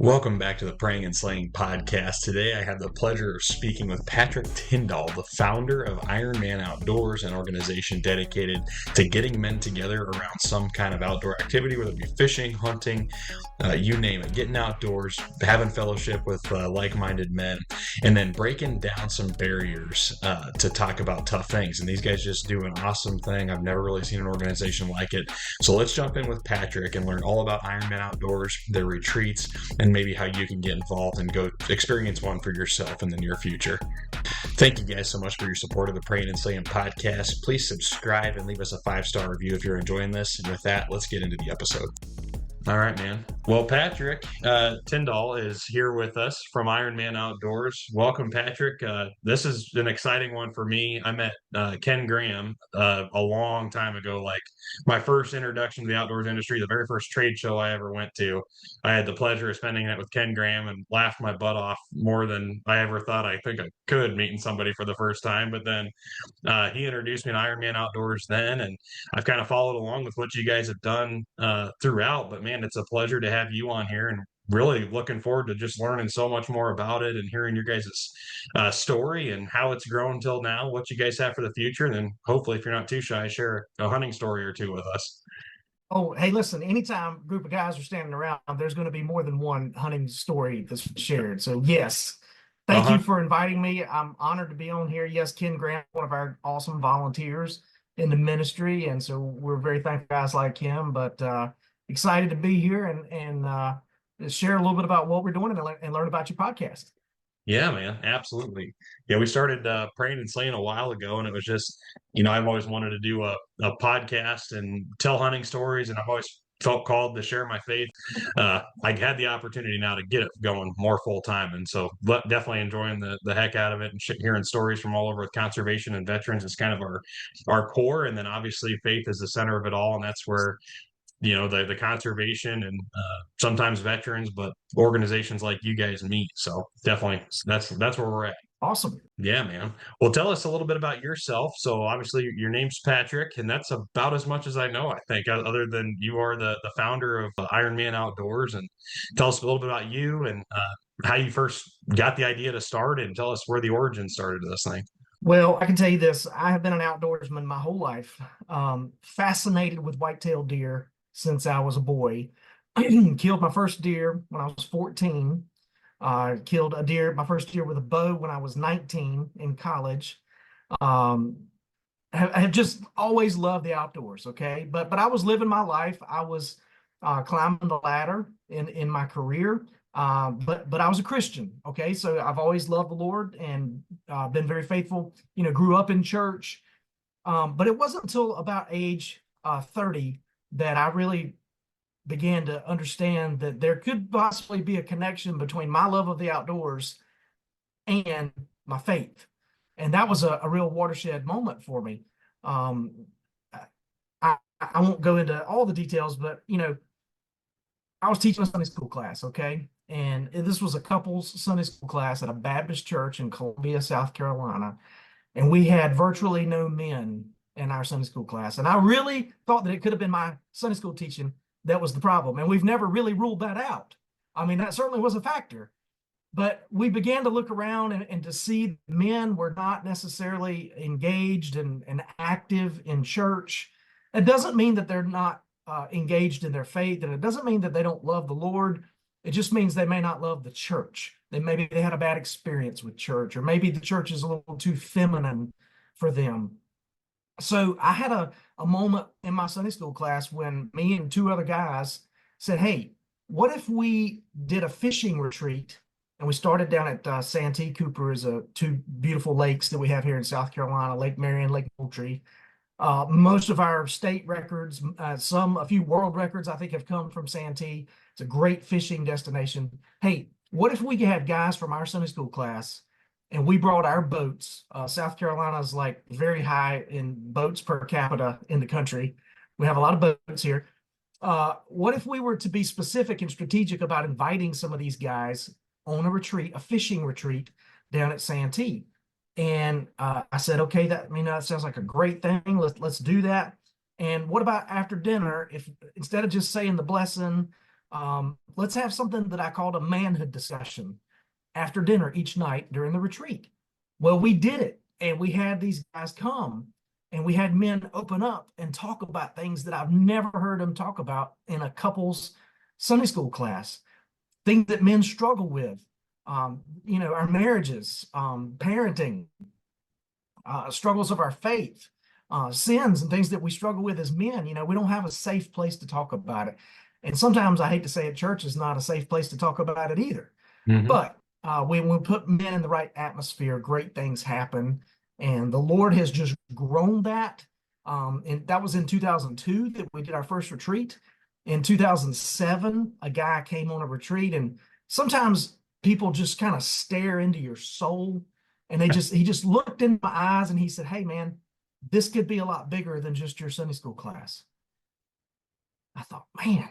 Welcome back to the Praying and Slaying podcast. Today I have the pleasure of speaking with Patrick Tyndall, the founder of Ironman Outdoors, an organization dedicated to getting men together around some kind of outdoor activity, whether it be fishing, hunting, you name it, getting outdoors, having fellowship with like-minded men, and then breaking down some barriers to talk about tough things. And these guys just do an awesome thing. I've never really seen an organization like it. So let's jump in with Patrick and learn all about Ironman Outdoors, their retreats, and maybe how you can get involved and go experience one for yourself in the near future. Thank you guys so much for your support of the Prayin and Slayin podcast. Please subscribe and leave us a 5-star review if you're enjoying this. And with that, let's get into the episode. All right, man. Well, Patrick Tyndall is here with us from Ironman Outdoors. Welcome, Patrick. This is an exciting one for me. I met Ken Graham a long time ago, like my first introduction to the outdoors industry, the very first trade show I ever went to. I had the pleasure of spending it with Ken Graham and laughed my butt off more than I ever thought I think I could meeting somebody for the first time. But then he introduced me to Ironman Outdoors then, and I've kind of followed along with what you guys have done throughout. But man, it's a pleasure to have you on here, and really looking forward to just learning so much more about it and hearing your guys' story and how it's grown till now, what you guys have for the future, and then hopefully, if you're not too shy, share a hunting story or two with us. Oh, hey, listen, anytime a group of guys are standing around, there's going to be more than one hunting story that's shared. So, yes, thank you for inviting me. I'm honored to be on here. Yes, Ken Grant, one of our awesome volunteers in the ministry. And so we're very thankful for guys like him, but excited to be here and share a little bit about what we're doing and learn about your podcast. Yeah, man, absolutely. Yeah, we started Praying and Slaying a while ago, and it was just, I've always wanted to do a podcast and tell hunting stories, and I've always felt called to share my faith. I had the opportunity now to get it going more full time, and so definitely enjoying the heck out of it and hearing stories from all over with conservation and veterans is kind of our core, and then obviously faith is the center of it all, and that's where the conservation and sometimes veterans, but organizations like you guys meet. So definitely that's where we're at. Awesome. Yeah, man. Well, tell us a little bit about yourself. So obviously your name's Patrick, and that's about as much as I know, I think, other than you are the founder of Ironman Outdoors. And tell us a little bit about you and how you first got the idea to start, and tell us where the origin started of this thing. Well, I can tell you this. I have been an outdoorsman my whole life, fascinated with white-tailed deer since I was a boy. Killed my first deer when I was 14. Killed my first deer with a bow when I was 19 in college. Have just always loved the outdoors, okay? But I was living my life. I was climbing the ladder in my career. But I was a Christian, okay? So I've always loved the Lord and been very faithful, grew up in church. But it wasn't until about age 30 that I really began to understand that there could possibly be a connection between my love of the outdoors and my faith. And that was a real watershed moment for me. I won't go into all the details, but, I was teaching a Sunday school class, okay? And this was a couples Sunday school class at a Baptist church in Columbia, South Carolina. And we had virtually no men in our Sunday school class. And I really thought that it could have been my Sunday school teaching that was the problem. And we've never really ruled that out. I mean, that certainly was a factor. But we began to look around and to see men were not necessarily engaged and active in church. It doesn't mean that they're not engaged in their faith, and it doesn't mean that they don't love the Lord. It just means they may not love the church. Maybe they had a bad experience with church, or maybe the church is a little too feminine for them. So I had a moment in my Sunday school class when me and two other guys said, hey, what if we did a fishing retreat? And we started down at Santee Cooper, is two beautiful lakes that we have here in South Carolina, Lake Marion, Lake Moultrie. Most of our state records, a few world records, I think, have come from Santee. It's a great fishing destination. Hey, what if we had guys from our Sunday school class and we brought our boats? South Carolina is like very high in boats per capita in the country. We have a lot of boats here. What if we were to be specific and strategic about inviting some of these guys on a retreat, a fishing retreat down at Santee? And I said, okay, that sounds like a great thing. Let's do that. And what about after dinner, if instead of just saying the blessing, Let's have something that I called a manhood discussion after dinner each night during the retreat. Well, we did it, and we had these guys come, and we had men open up and talk about things that I've never heard them talk about in a couple's Sunday school class, things that men struggle with, our marriages, parenting, struggles of our faith, sins and things that we struggle with as men. We don't have a safe place to talk about it. And sometimes I hate to say it, church is not a safe place to talk about it either. Hmm. But when we put men in the right atmosphere, great things happen. And the Lord has just grown that. And that was in 2002 that we did our first retreat. In 2007, a guy came on a retreat, and sometimes people just kind of stare into your soul. And he just looked in my eyes and he said, "Hey, man, this could be a lot bigger than just your Sunday school class." I thought, man,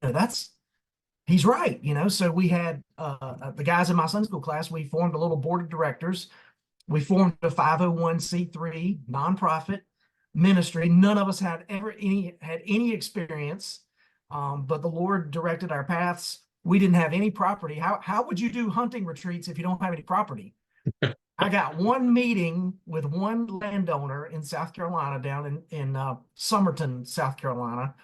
that's he's right. So we had the guys in my Sunday school class. We formed a little board of directors. We formed a 501c3 nonprofit ministry. None of us had any experience, but the Lord directed our paths. We didn't have any property. How would you do hunting retreats if you don't have any property? I got one meeting with one landowner in South Carolina, down in Somerton, South Carolina.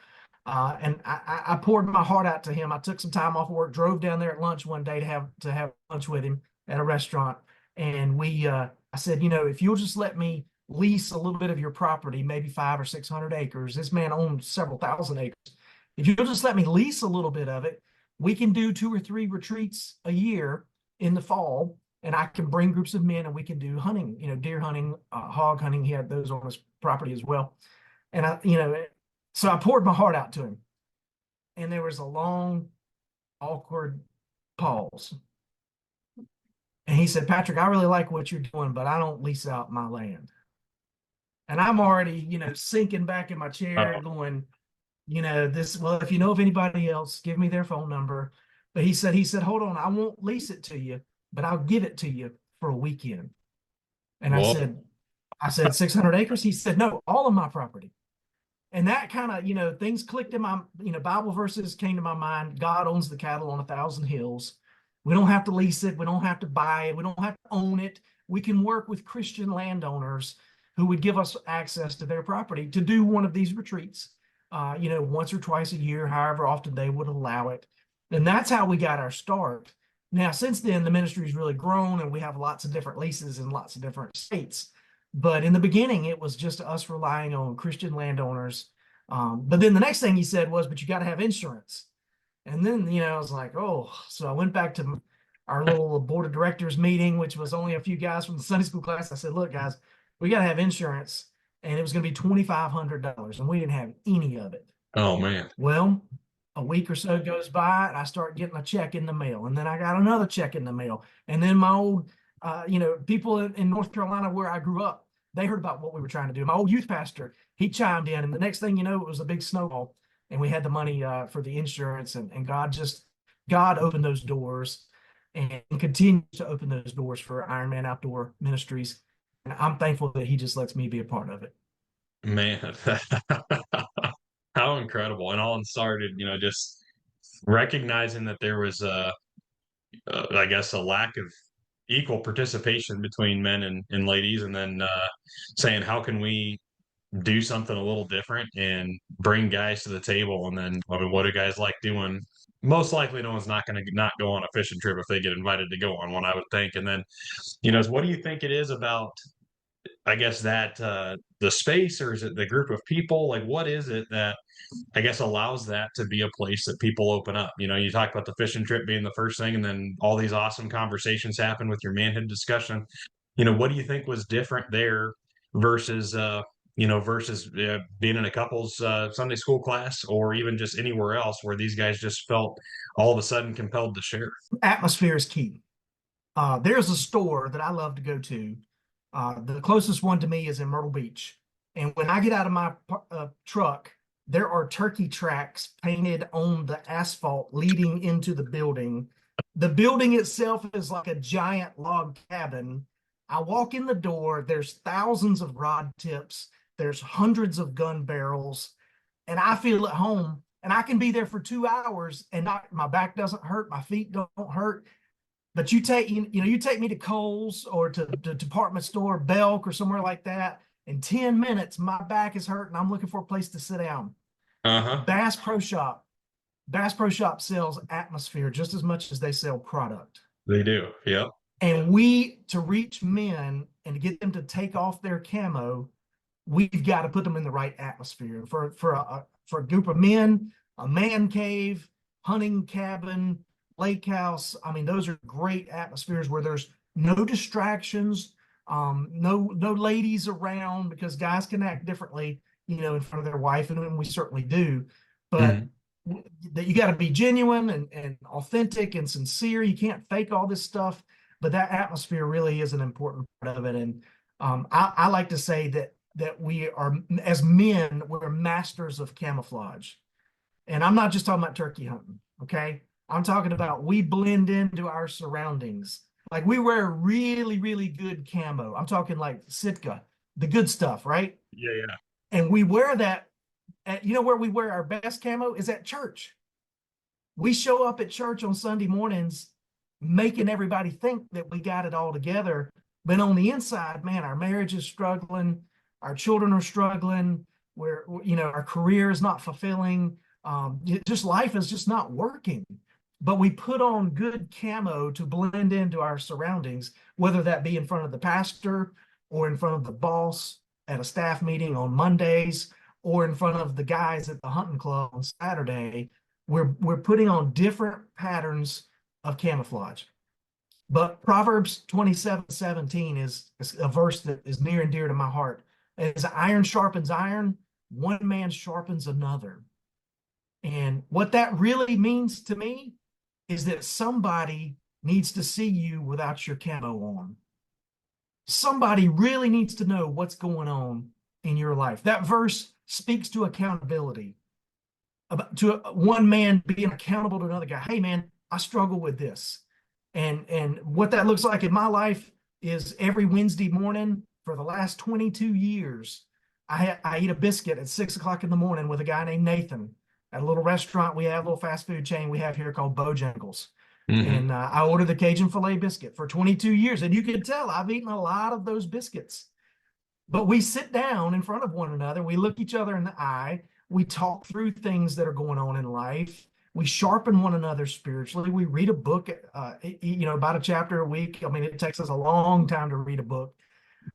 And I poured my heart out to him. I took some time off work, drove down there at lunch one day to have lunch with him at a restaurant. And I said, if you'll just let me lease a little bit of your property, maybe 500 or 600 acres. This man owned several thousand acres. If you'll just let me lease a little bit of it, we can do 2 or 3 retreats a year in the fall, and I can bring groups of men and we can do hunting, deer hunting, hog hunting. He had those on his property as well. And so I poured my heart out to him, and there was a long, awkward pause. And he said, "Patrick, I really like what you're doing, but I don't lease out my land." And I'm already, sinking back in my chair Oh, going, well, if you know of anybody else, give me their phone number. But he said, "Hold on, I won't lease it to you, but I'll give it to you for a weekend." And I well, said, I said, 600 acres? He said, "No, all of my property." And that kind of, things clicked in my, Bible verses came to my mind. God owns the cattle on 1,000 hills. We don't have to lease it. We don't have to buy it. We don't have to own it. We can work with Christian landowners who would give us access to their property to do one of these retreats, once or twice a year, however often they would allow it. And that's how we got our start. Now, since then, the ministry's really grown, and we have lots of different leases in lots of different states. But in the beginning, it was just us relying on Christian landowners. But then the next thing he said was, "But you got to have insurance." And then, I was like, oh. So I went back to our little board of directors meeting, which was only a few guys from the Sunday school class. I said, "Look, guys, we got to have insurance." And it was going to be $2,500, and we didn't have any of it. oh man. Well, a week or so goes by, and I start getting a check in the mail, and then I got another check in the mail, and then my old, people in North Carolina where I grew up, they heard about what we were trying to do. My old youth pastor, he chimed in, and the next thing you know, it was a big snowball, and we had the money for the insurance, and God opened those doors, and continues to open those doors for Ironman Outdoor Ministries, and I'm thankful that He just lets me be a part of it. Man, how incredible. And all it started, just recognizing that there was I guess, a lack of equal participation between men and ladies, and then saying, how can we do something a little different and bring guys to the table? And then, I mean, what do guys like doing? Most likely, no one's not going to not go on a fishing trip if they get invited to go on one, I would think. And then, what do you think it is about, I guess, that the space, or is it the group of people? Like, what is it that I guess allows that to be a place that people open up? You talk about the fishing trip being the first thing, and then all these awesome conversations happen with your manhood discussion. What do you think was different there versus being in a couple's Sunday school class, or even just anywhere else where these guys just felt all of a sudden compelled to share? Atmosphere is key. There's a store that I love to go to. The closest one to me is in Myrtle Beach. And when I get out of my truck, there are turkey tracks painted on the asphalt leading into the building. The building itself is like a giant log cabin. I walk in the door, there's thousands of rod tips, there's hundreds of gun barrels, and I feel at home. and I can be there for 2 hours and not, my back doesn't hurt, my feet don't hurt. But you take me to Kohl's or to the department store, Belk or somewhere like that. In 10 minutes, my back is hurt and I'm looking for a place to sit down. Uh-huh. Bass Pro Shop. Bass Pro Shop sells atmosphere just as much as they sell product. They do. Yep. And to reach men and to get them to take off their camo, we've got to put them in the right atmosphere. For a group of men, a man cave, hunting cabin, lake house. I mean, those are great atmospheres where there's no distractions, no ladies around, because guys can act differently, in front of their wife, and we certainly do. But that you got to be genuine and authentic and sincere. You can't fake all this stuff, but that atmosphere really is an important part of it. And I like to say that we are, as men, we're masters of camouflage. And I'm not just talking about turkey hunting, okay? I'm talking about we blend into our surroundings. Like we wear really, really good camo. I'm talking like Sitka, the good stuff, right? Yeah, yeah. And we wear that where we wear our best camo is at church. We show up at church on Sunday mornings making everybody think that we got it all together. But on the inside, man, our marriage is struggling. Our children are struggling. Our career is not fulfilling. Just life is just not working. But we put on good camo to blend into our surroundings, whether that be in front of the pastor or in front of the boss at a staff meeting on Mondays, or in front of the guys at the hunting club on Saturday. We're putting on different patterns of camouflage. But Proverbs 27:17 is a verse that is near and dear to my heart. As iron sharpens iron, one man sharpens another. And what that really means to me is that somebody needs to see you without your camo on. Somebody really needs to know what's going on in your life. That verse speaks to accountability, to one man being accountable to another guy. Hey, man, I struggle with this. And what that looks like in my life is every Wednesday morning for the last 22 years, I eat a biscuit at 6 o'clock in the morning with a guy named Nathan at a little restaurant we have, a little fast food chain we have here called Bojangles. And I ordered the Cajun filet biscuit for 22 years. And you can tell I've eaten a lot of those biscuits. But we sit down in front of one another. We look each other in the eye. We talk through things that are going on in life. We sharpen one another spiritually. We read a book, about a chapter a week. I mean, it takes us a long time to read a book.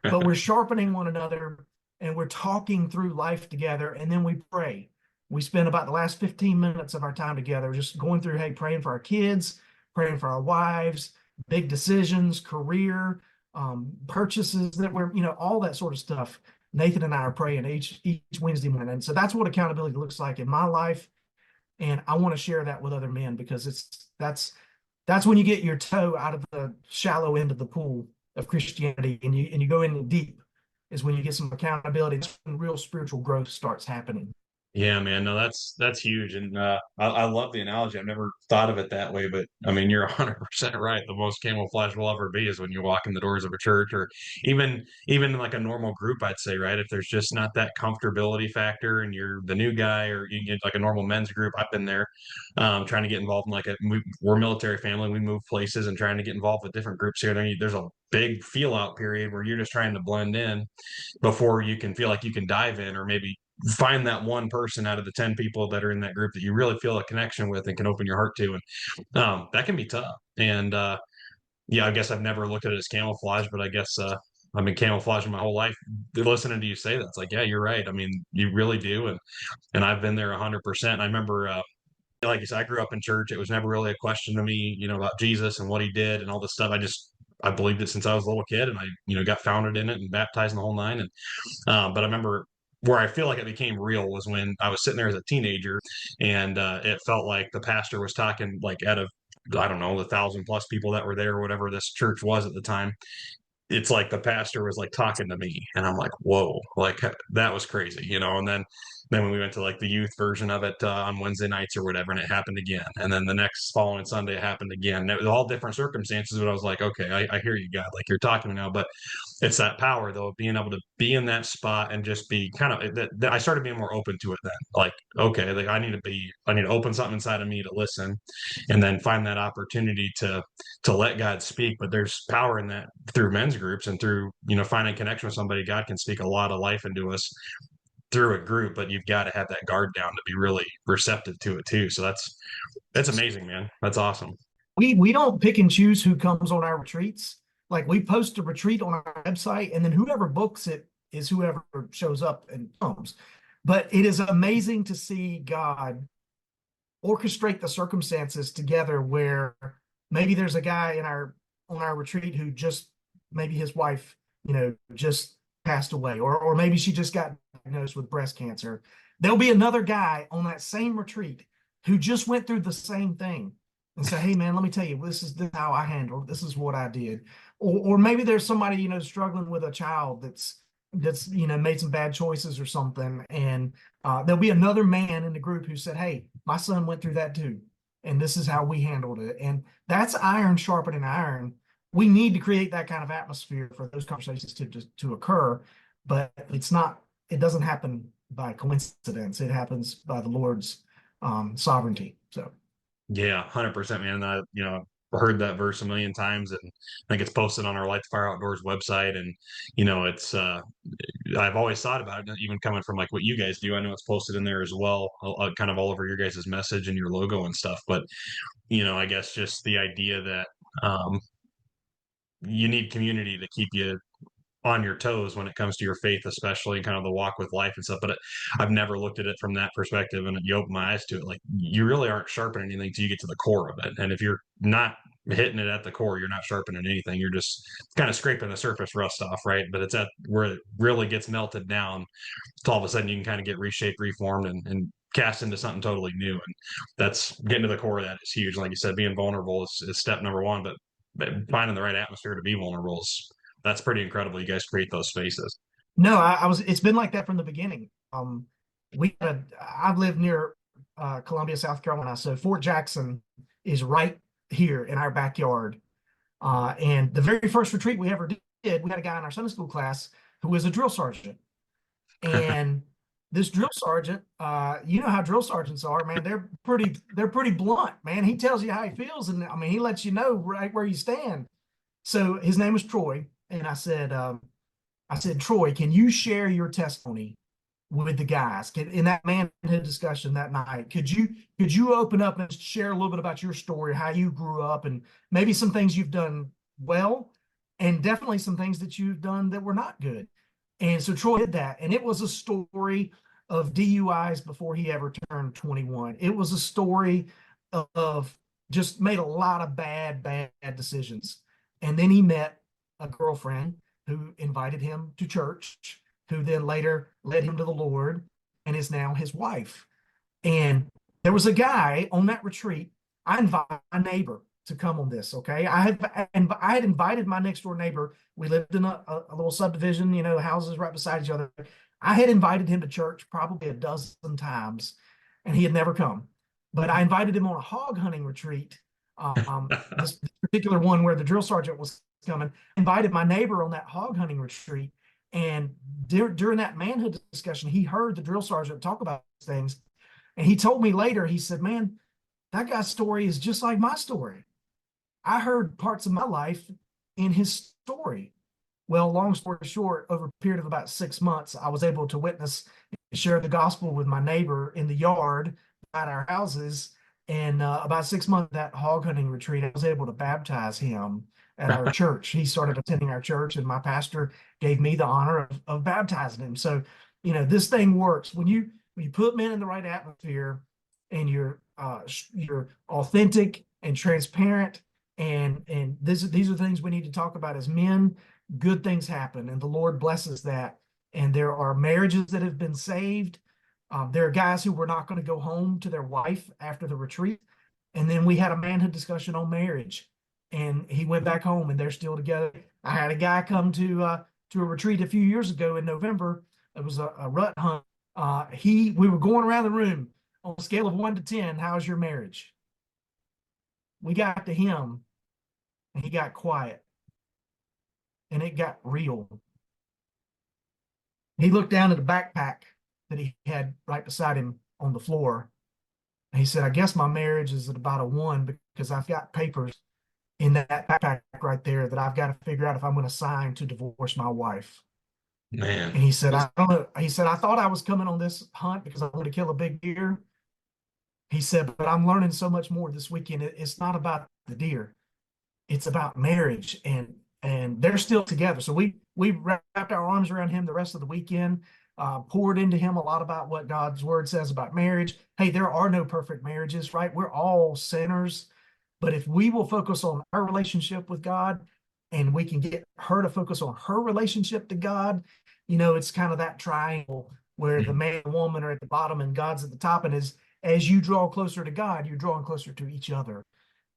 But we're sharpening one another, and we're talking through life together. And then we pray. We spend about the last 15 minutes of our time together just going through, hey, praying for our kids, praying for our wives, big decisions, career, purchases that we're, all that sort of stuff. Nathan and I are praying each Wednesday morning. And so that's what accountability looks like in my life. And I want to share that with other men, because that's when you get your toe out of the shallow end of the pool of Christianity and you go in deep, is when you get some accountability. That's when real spiritual growth starts happening. Yeah, man. No, that's huge. And I love the analogy. I've never thought of it that way, but I mean, you're 100% right. The most camouflage will ever be is when you walk in the doors of a church, or even like a normal group, I'd say, right? If there's just not that comfortability factor and you're the new guy, or you get like a normal men's group, I've been there, trying to get involved in we're a military family. We move places and trying to get involved with different groups here. There's a big feel out period where you're just trying to blend in before you can feel like you can dive in, or maybe find that one person out of the 10 people that are in that group that you really feel a connection with and can open your heart to. And that can be tough. And yeah, I guess I've never looked at it as camouflage, but I guess I've been camouflaging my whole life. Listening to you say that, it's like, yeah, you're right. I mean, you really do. And I've been there 100%. I remember, like you said, I grew up in church. It was never really a question to me, about Jesus and what he did and all this stuff. I believed it since I was a little kid, and I, got founded in it and baptized in the whole nine. And but I remember where I feel like it became real was when I was sitting there as a teenager, and it felt like the pastor was talking, like, out of, I don't know, the 1,000+ people that were there, or whatever this church was at the time. It's like the pastor was like talking to me, and I'm like, whoa, like that was crazy. And then Then when we went to like the youth version of it on Wednesday nights or whatever, and it happened again. And then the next following Sunday it happened again. And it was all different circumstances, but I was like, okay, I hear you, God, like you're talking now. But it's that power though, of being able to be in that spot and just be kind of that I started being more open to it then. Like, okay, like I need to open something inside of me to listen and then find that opportunity to let God speak. But there's power in that through men's groups and through, finding connection with somebody. God can speak a lot of life into us through a group, but you've got to have that guard down to be really receptive to it too. So that's amazing, man. That's awesome. We don't pick and choose who comes on our retreats. Like we post a retreat on our website, and then whoever books it is whoever shows up and comes. But it is amazing to see God orchestrate the circumstances together where maybe there's a guy in our on our retreat who just maybe his wife, just passed away, or maybe she just got diagnosed with breast cancer. There'll be another guy on that same retreat who just went through the same thing and say, hey man, let me tell you, this is how I handled, this is what I did. Or maybe there's somebody, struggling with a child that's made some bad choices or something, and there'll be another man in the group who said, hey, my son went through that too, and this is how we handled it. And that's iron sharpening iron. We need to create that kind of atmosphere for those conversations to occur, but it doesn't happen by coincidence. It happens by the Lord's sovereignty. So Yeah, 100%, man. Heard that verse a million times, and I think it's posted on our Light the Fire Outdoors website. And it's I've always thought about it, even coming from like what you guys do. I know it's posted in there as well, kind of all over your guys' message and your logo and stuff. But I guess just the idea that you need community to keep you on your toes when it comes to your faith, especially kind of the walk with life and stuff. But I've never looked at it from that perspective, and you open my eyes to it. Like you really aren't sharpening anything till you get to the core of it. And if you're not hitting it at the core, you're not sharpening anything. You're just kind of scraping the surface rust off, right? But it's at where it really gets melted down. So all of a sudden you can kind of get reshaped, reformed, and cast into something totally new. And that's getting to the core of that is huge. Like you said, being vulnerable is step number one, but finding the right atmosphere to be vulnerable is that's pretty incredible. You guys create those spaces. no, it's been like that from the beginning. I've lived near Columbia, South Carolina, so Fort Jackson is right here in our backyard. And the very first retreat we ever did, we had a guy in our Sunday school class who was a drill sergeant. And this drill sergeant, you know how drill sergeants are, man. They're pretty blunt, man. He tells you how he feels, and I mean, he lets you know right where you stand. So his name was Troy, and I said, Troy, can you share your testimony with the guys in that manhood discussion that night? Could you open up and share a little bit about your story, how you grew up, and maybe some things you've done well, and definitely some things that you've done that were not good. And so Troy did that, and it was a story of DUIs before he ever turned 21. It was a story of just made a lot of bad decisions. And then he met a girlfriend who invited him to church, who then later led him to the Lord and is now his wife. And there was a guy on that retreat. I invited my neighbor to come on this. Okay. I had invited my next door neighbor. We lived in a little subdivision, houses right beside each other. I had invited him to church probably a dozen times, and he had never come. But I invited him on a hog hunting retreat. This particular one where the drill sergeant was coming, invited my neighbor on that hog hunting retreat. And during that manhood discussion, he heard the drill sergeant talk about these things. And he told me later, he said, man, that guy's story is just like my story. I heard parts of my life in his story. Well, long story short, over a period of about 6 months, I was able to witness and share the gospel with my neighbor in the yard at our houses. And about 6 months of that hog hunting retreat, I was able to baptize him at our church. He started attending our church, and my pastor gave me the honor of baptizing him. So, this thing works when you put men in the right atmosphere, and you're authentic and transparent, and these are things we need to talk about as men. Good things happen, and the Lord blesses that. And there are marriages that have been saved. There are guys who were not going to go home to their wife after the retreat. And then we had a manhood discussion on marriage, and he went back home, and they're still together. I had a guy come to a retreat a few years ago in November. It was a rut hunt We were going around the room on a scale of 1 to 10. How's your marriage? We got to him, and he got quiet, and it got real. He looked down at the backpack that he had right beside him on the floor. And he said, I guess my marriage is at about a 1 because I've got papers in that backpack right there that I've got to figure out if I'm going to sign to divorce my wife. Man. And he said, I don't know. He said, I thought I was coming on this hunt because I wanted to kill a big deer. He said, but I'm learning so much more this weekend. It's not about the deer. It's about marriage, and they're still together. So we wrapped our arms around him the rest of the weekend, poured into him a lot about what God's word says about marriage. Hey, there are no perfect marriages, right? We're all sinners. But if we will focus on our relationship with God, and we can get her to focus on her relationship to God, it's kind of that triangle where the man and woman are at the bottom and God's at the top. And as you draw closer to God, you're drawing closer to each other.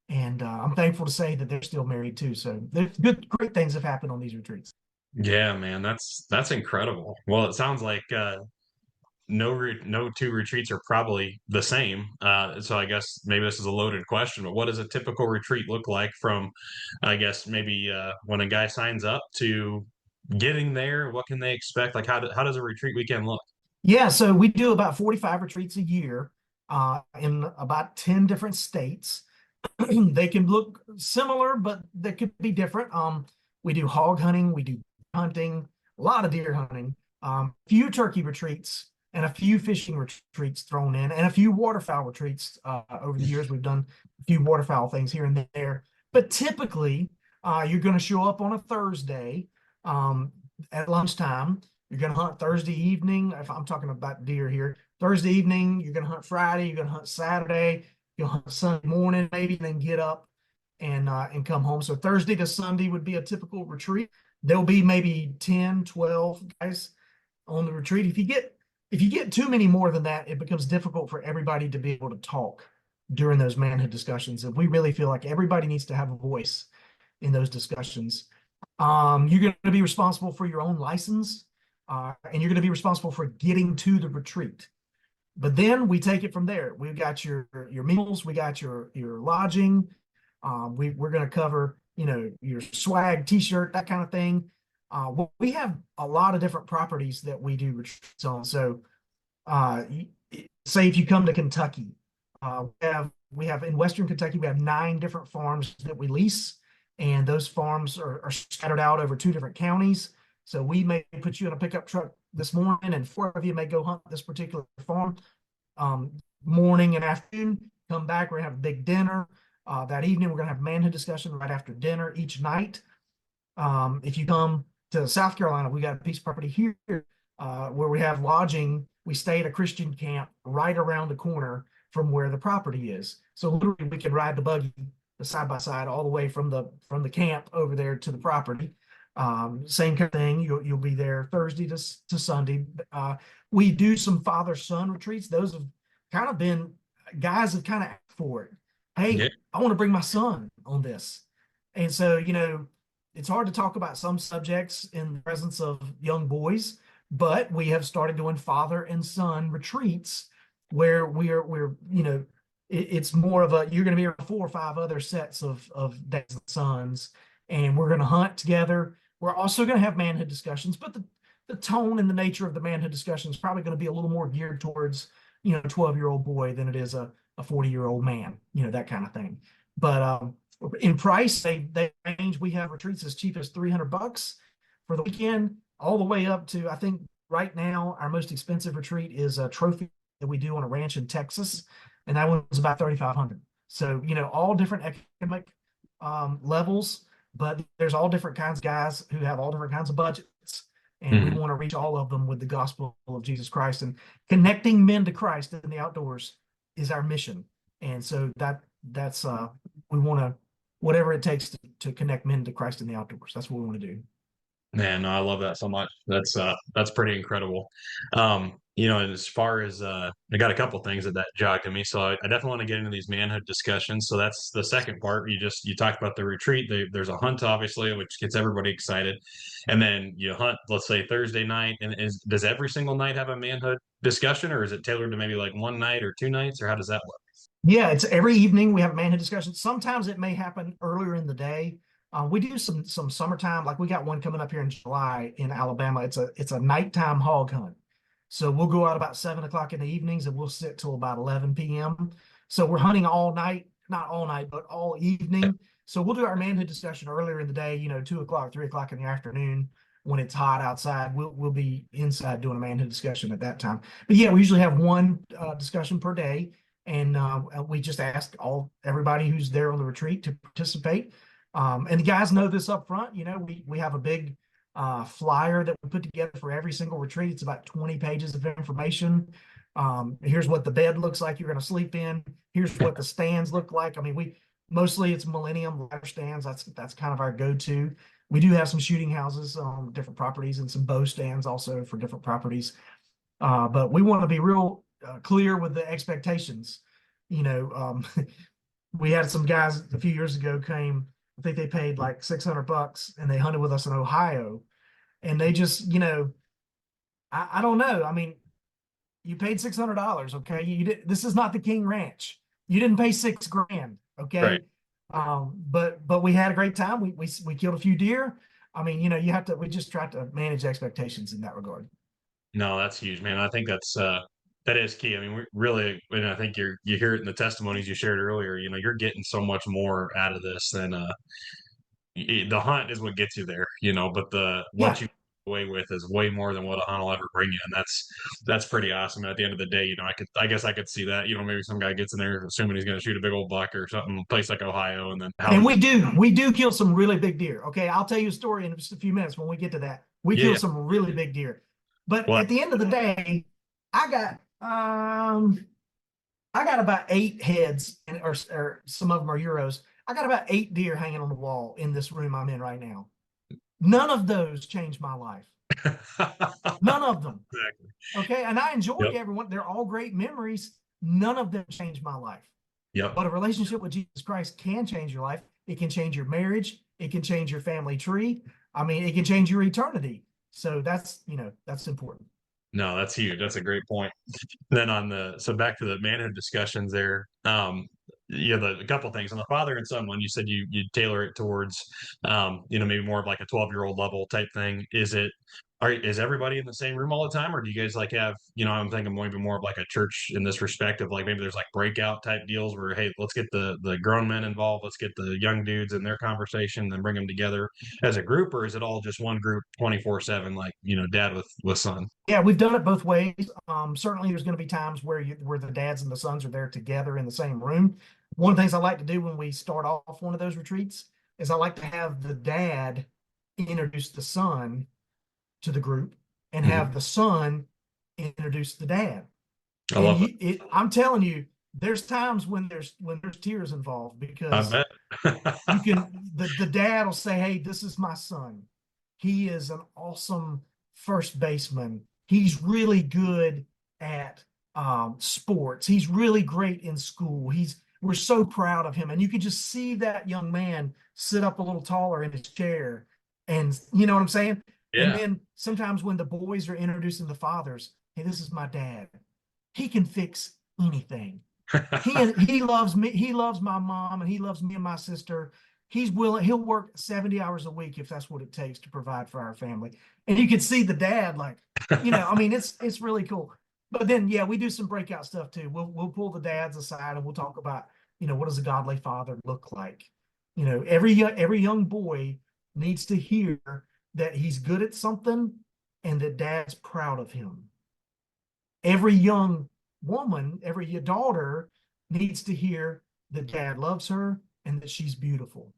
And I'm thankful to say that they're still married too. So there's great things have happened on these retreats. Yeah, man, that's incredible. Well, it sounds like no two retreats are probably the same. So I guess maybe this is a loaded question, but what does a typical retreat look like from, I guess maybe when a guy signs up to getting there? What can they expect? Like how does a retreat weekend look? Yeah, so we do about 45 retreats a year in about 10 different states. They can look similar, but they could be different. We do hog hunting, we do hunting, a lot of deer hunting, few turkey retreats, and a few fishing retreats thrown in, and a few waterfowl retreats. Over the years, we've done a few waterfowl things here and there. But typically, you're going to show up on a Thursday at lunchtime. You're going to hunt Thursday evening. If I'm talking about deer here, Thursday evening, you're going to hunt Friday, you're going to hunt Saturday, you'll hunt Sunday morning, maybe, and then get up and come home. So Thursday to Sunday would be a typical retreat. There'll be maybe 10, 12 guys on the retreat. If you get too many more than that, it becomes difficult for everybody to be able to talk during those manhood discussions. And we really feel like everybody needs to have a voice in those discussions. You're going to be responsible for your own license, and you're going to be responsible for getting to the retreat. But then we take it from there. We've got your meals, we got your lodging. We're going to cover your swag, t-shirt, that kind of thing. We have a lot of different properties that we do retreats on. So say if you come to Kentucky, we have in Western Kentucky, we have 9 different farms that we lease, and those farms are scattered out over 2 different counties. So we may put you in a pickup truck this morning, and 4 of you may go hunt this particular farm morning and afternoon. Come back, we're gonna have a big dinner. That evening, we're gonna have manhood discussion right after dinner each night. If you come to South Carolina, we got a piece of property here where we have lodging. We stay at a Christian camp right around the corner from where the property is. So literally, we can ride the buggy, the side by side, all the way from the camp over there to the property. Same kind of thing. You'll be there Thursday to Sunday. We do some father-son retreats. Those have kind of been guys have kind of asked for it. Yeah. Hey, I want to bring my son on this. And so, it's hard to talk about some subjects in the presence of young boys, but we have started doing father and son retreats where it's more of you're going to be around 4 or 5 other sets of dads and sons, and we're going to hunt together. We're also going to have manhood discussions, but the tone and the nature of the manhood discussion is probably going to be a little more geared towards, a 12-year-old boy than it is a 40-year-old man, that kind of thing. But in price, they range. We have retreats as cheap as $300 for the weekend, all the way up to, I think right now, our most expensive retreat is a trophy that we do on a ranch in Texas, and that one was about $3,500. So, all different economic levels, but there's all different kinds of guys who have all different kinds of budgets. And we want to reach all of them with the gospel of Jesus Christ, and connecting men to Christ in the outdoors is our mission. And so that's we want to, whatever it takes to connect men to Christ in the outdoors. That's what we want to do. Man, no, I love that so much. That's pretty incredible. And as far as I got a couple things that jogged to me, so I definitely want to get into these manhood discussions. So that's the second part. You talked about the retreat. There's a hunt, obviously, which gets everybody excited, and then you hunt. Let's say Thursday night, and does every single night have a manhood discussion, or is it tailored to maybe like one night or 2 nights, or how does that work? Yeah, it's every evening we have manhood discussions. Sometimes it may happen earlier in the day. We do some summertime, like we got one coming up here in July in Alabama. It's a nighttime hog hunt. So we'll go out about 7 o'clock in the evenings and we'll sit till about 11 p.m. So we're hunting all night, not all night, but all evening. So we'll do our manhood discussion earlier in the day, 2 o'clock, 3 o'clock in the afternoon when it's hot outside. We'll be inside doing a manhood discussion at that time. But yeah, we usually have one discussion per day, and we just ask everybody who's there on the retreat to participate. And the guys know this up front. We have a big flyer that we put together for every single retreat. It's about 20 pages of information. Here's what the bed looks like you're going to sleep in. Here's what the stands look like. I mean, mostly it's Millennium ladder stands. That's kind of our go-to. We do have some shooting houses on different properties and some bow stands also for different properties. But we want to be real clear with the expectations. We had some guys a few years ago came. I think they paid like $600 and they hunted with us in Ohio, and they just, I don't know. I mean, you paid $600, okay? This is not the King Ranch. You didn't pay $6 grand, Right. okay? But we had a great time. We killed a few deer. I mean, we just try to manage expectations in that regard. No, that's huge, man. I think that is key. I mean, we really, and I think you hear it in the testimonies you shared earlier. You're getting so much more out of this than the hunt is what gets you there. But the what Yeah. you get away with is way more than what a hunt will ever bring you, and that's pretty awesome. And at the end of the day, I guess I could see that. Maybe some guy gets in there assuming he's going to shoot a big old buck or something, place like Ohio, and then how? And we do kill some really big deer. Okay, I'll tell you a story in just a few minutes when we get to that. We Yeah, kill yeah. some really big deer. But Well, at the end of the day, I got I got about 8 heads, or some of them are euros. I got about 8 deer hanging on the wall in this room I'm in right now. None of those changed my life. None of them. exactly. Okay, and I enjoyed Yep. everyone. They're all great memories. None of them changed my life. Yep. But a relationship with Jesus Christ can change your life. It can change your marriage. It can change your family tree. I mean, it can change your eternity. So that's important. No, that's huge. That's a great point. Then so back to the manhood discussions there. A couple things on the father and son one. You said you tailor it towards, maybe more of like a 12-year-old level type thing. Is everybody in the same room all the time, or do you guys like have, I'm thinking maybe more of like a church in this respect of like maybe there's like breakout type deals where, hey, let's get the grown men involved, let's get the young dudes in their conversation, then bring them together as a group, or is it all just one group 24/7, like dad with son? Yeah, we've done it both ways. Certainly, there's going to be times where the dads and the sons are there together in the same room. One of the things I like to do when we start off one of those retreats is I like to have the dad introduce the son to the group and Mhm. have the son introduce the dad. I And love it. I'm telling you, there's times when there's tears involved I because bet. the dad will say, "Hey, this is my son. He is an awesome first baseman. He's really good at sports. He's really great in school. We're so proud of him." And you could just see that young man sit up a little taller in his chair, and you know what I'm saying. And Yeah. then sometimes when the boys are introducing the fathers, "Hey, this is my dad. He can fix anything. He loves me. He loves my mom, and he loves me and my sister. He'll work 70 hours a week if that's what it takes to provide for our family." And you can see the dad, like, I mean, it's really cool. But then, yeah, we do some breakout stuff too. We'll pull the dads aside and we'll talk about, what does a godly father look like? Every young boy needs to hear that he's good at something and that dad's proud of him. Every young woman, every daughter needs to hear that dad loves her and that she's beautiful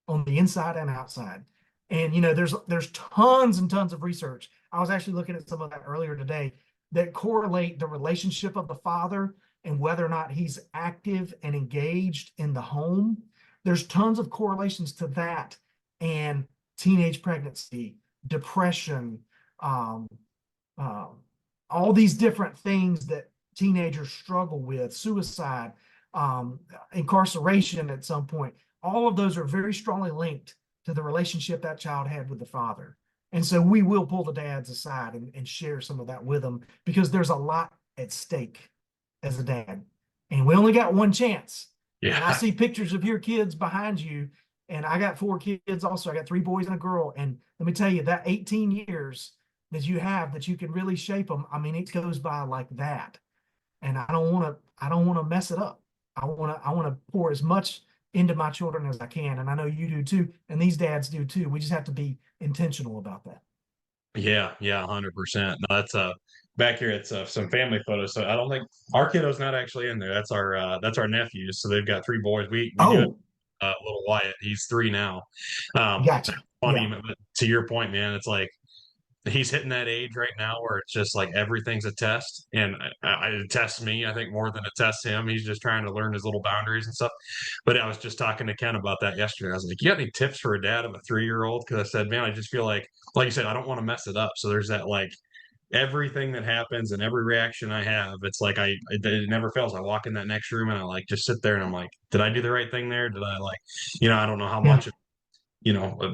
on the inside and outside. And there's tons and tons of research. I was actually looking at some of that earlier today that correlate the relationship of the father and whether or not he's active and engaged in the home. There's tons of correlations to that and teenage pregnancy, depression, um, uh, all these different things that teenagers struggle with, suicide, um, incarceration at some point. All of those are very strongly linked to the relationship that child had with the father. And so we will pull the dads aside and share some of that with them because there's a lot at stake as a dad. And we only got one chance. And I Yeah. see pictures of your kids behind you. And I got 4 kids also. I got 3 boys and a girl. And let me tell you, that 18 years that you have that you can really shape them, I mean, it goes by like that. And I don't want to mess it up. I want to pour as much into my children as I can. And I know you do too. And these dads do too. We just have to be intentional about that. Yeah, yeah, 100%. No, that's back here. It's some family photos. So I don't think our kiddo's not actually in there. That's our nephews. So they've got three boys. We do have Oh, little Wyatt. He's three now. gotcha. Funny, Yeah. but to your point, man, it's like he's hitting that age right now where it's just like everything's a test, and it tests me, I think, more than it tests him. He's just trying to learn his little boundaries and stuff. But I was just talking to Ken about that yesterday. I was like, you got any tips for a dad of a 3 year old? Because I said, man, I just feel like you said, I don't want to mess it up. So there's that, like, everything that happens and every reaction I have, it's like it never fails. I walk in that next room and I like just sit there and I'm like, did I do the right thing there? Did I, like, I don't know how Yeah. much it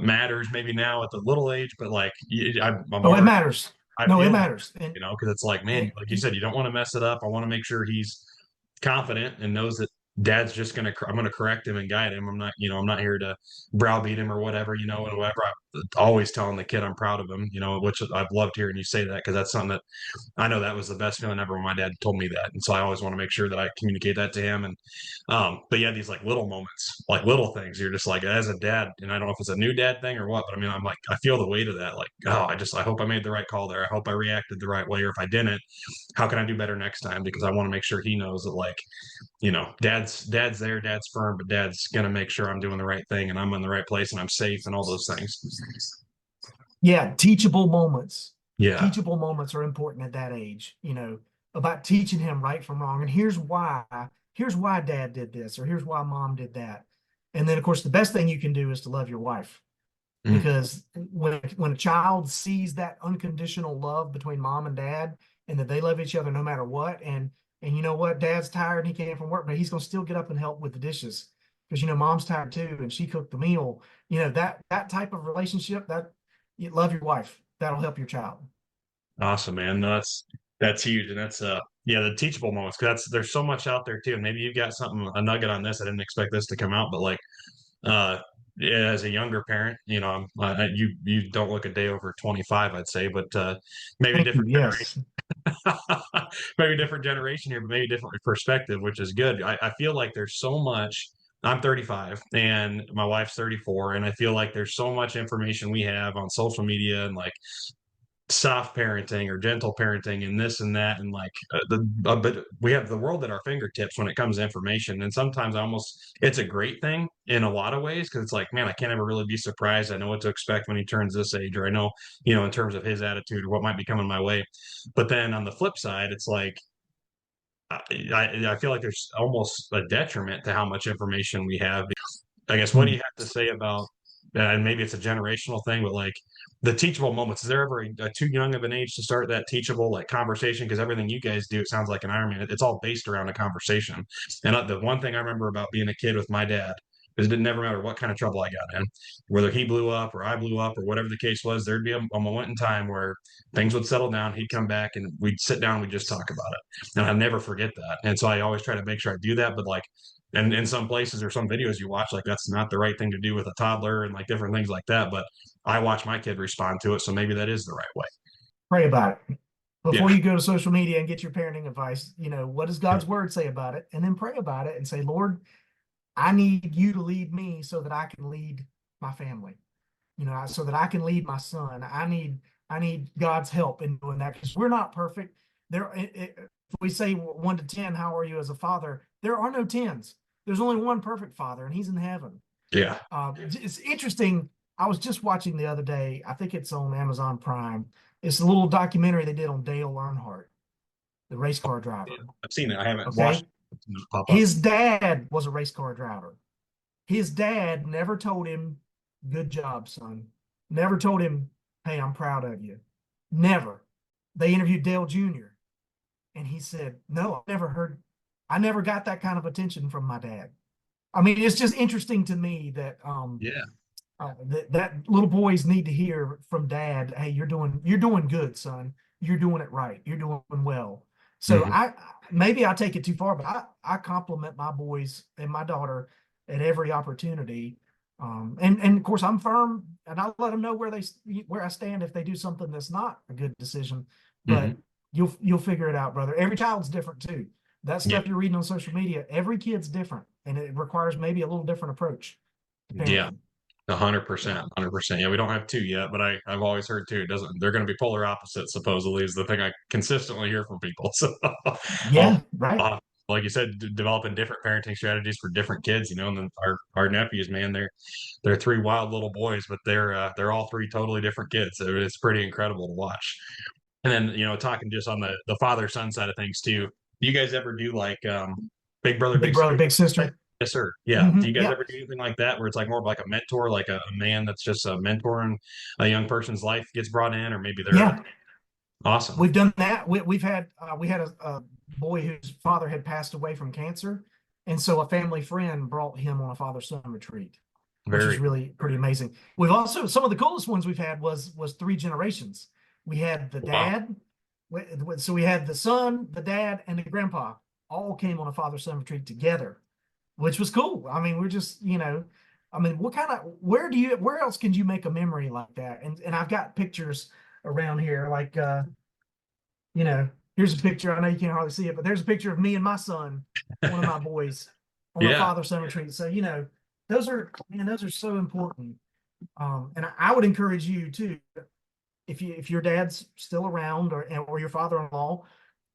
matters maybe now at the little age, but like I'm Oh, it already, matters. I No, it feel, matters. because it's like, man, And like you said, you don't want to mess it up. I want to make sure he's confident and knows that dad's just I'm gonna correct him and guide him. I'm not here to browbeat him or whatever, and whatever. I'm always telling the kid I'm proud of him, which I've loved hearing you say that, because that's something that I know that was the best feeling ever when my dad told me that. And so I always want to make sure that I communicate that to him. And, but yeah, these like little moments, like little things, you're just like, as a dad, and I don't know if it's a new dad thing or what, but I mean, I'm like, I feel the weight of that. Like, oh, I hope I made the right call there. I hope I reacted the right way. Or if I didn't, how can I do better next time? Because I want to make sure he knows that, like, dad's there, dad's firm, but dad's going to make sure I'm doing the right thing and I'm in the right place and I'm safe and all those things. yeah, teachable moments. Yeah. Teachable moments are important at that age, about teaching him right from wrong. And here's why dad did this, or here's why mom did that. And then, of course, the best thing you can do is to love your wife. Mm. Because when a child sees that unconditional love between mom and dad, and that they love each other no matter what, and you know what, dad's tired and he came from work, but he's going to still get up and help with the dishes because mom's tired too and she cooked the meal. That type of relationship, that you love your wife, that'll help your child. Awesome, man. No, that's huge, and that's yeah, the teachable moments. Because there's so much out there too. And maybe you've got something, a nugget on this. I didn't expect this to come out, but like, uh, yeah, as a younger parent, you don't look a day over 25, I'd say, but maybe Thank you. different Yes. generation, maybe different generation here, but maybe different perspective, which is good. I feel like there's so much. I'm 35 and my wife's 34, and I feel like there's so much information we have on social media and like soft parenting or gentle parenting and this and that, and like but we have the world at our fingertips when it comes to information. And sometimes it's a great thing in a lot of ways, because it's like, man, I can't ever really be surprised. I know what to expect when he turns this age, or I know, in terms of his attitude or what might be coming my way. But then on the flip side, it's like I feel like there's almost a detriment to how much information we have. I guess, what do you have to say about, and maybe it's a generational thing, but like the teachable moments? Is there ever too young of an age to start that teachable like conversation? Because everything you guys do, it sounds like an Ironman, it's all based around a conversation. And the one thing I remember about being a kid with my dad is it didn't never matter what kind of trouble I got in, whether he blew up or I blew up or whatever the case was, there'd be a moment in time where things would settle down. He'd come back and we'd sit down, and we'd just talk about it. And I'll never forget that. And so I always try to make sure I do that. But like, and in some places or some videos you watch, like that's not the right thing to do with a toddler and like different things like that. But I watch my kid respond to it, so maybe that is the right way. Pray about it Yeah, before you go to social media and get your parenting advice. What does God's word say about it? And then pray about it and say, Lord, I need you to lead me so that I can lead my family. So that I can lead my son. I need God's help in doing that because we're not perfect. If we say 1 to 10, how are you as a father? There are no tens. There's only one perfect father, and he's in heaven. yeah. It's interesting. I was just watching the other day. I think it's on Amazon Prime. It's a little documentary they did on Dale Earnhardt, the race car driver. I've seen it. I haven't watched Okay, it pop up. his dad was a race car driver. His dad never told him, "Good job, son." Never told him, hey, I'm proud of you. Never. They interviewed Dale Jr. and he said, no, I never got that kind of attention from my dad. I mean, it's just interesting to me that Yeah. that little boys need to hear from dad, hey, you're doing good, son. You're doing it right. You're doing well. So Hmm. I maybe I take it too far, but I compliment my boys and my daughter at every opportunity. And of course I'm firm and I let them know where I stand if they do something that's not a good decision. But Hmm. you'll figure it out, brother. Every child's different too. That Yeah. stuff you're reading on social media, every kid's different, and it requires maybe a little different approach to Yeah. parenting. 100%, Yeah. 100%. Yeah, we don't have two yet, but I've always heard two. It doesn't. They're going to be polar opposites. Supposedly, is the thing I consistently hear from people. So, Yeah, I'll, right. like you said, developing different parenting strategies for different kids. You know, and then our nephews, man, they're three wild little boys, but they're all three totally different kids. So it's pretty incredible to watch. And then talking just on the father son side of things too. Do you guys ever do like big brother, Big big brother, sister? big sister. Yes, sir. Yeah. Do Hmm. you guys Yeah. ever do anything like that where it's like more of like a mentor, like a man that's just a mentor in a young person's life gets brought in, or maybe they're Yeah. awesome. We've done that. We had a boy whose father had passed away from cancer. And so a family friend brought him on a father-son retreat, which was Very cool. really pretty amazing. We've also some of the coolest ones we've had was three generations. We had the Wow. dad, so we had the son, the dad, and the grandpa all came on a father-son retreat together, which was cool. I mean, we're just, I mean, where else can you make a memory like that? And I've got pictures around here, like, here's a picture. I know you can't hardly see it, but there's a picture of me and my son, one of my boys, on a Yeah. father-son retreat. So, those are so important. And I would encourage you too, if your dad's still around or your father-in-law,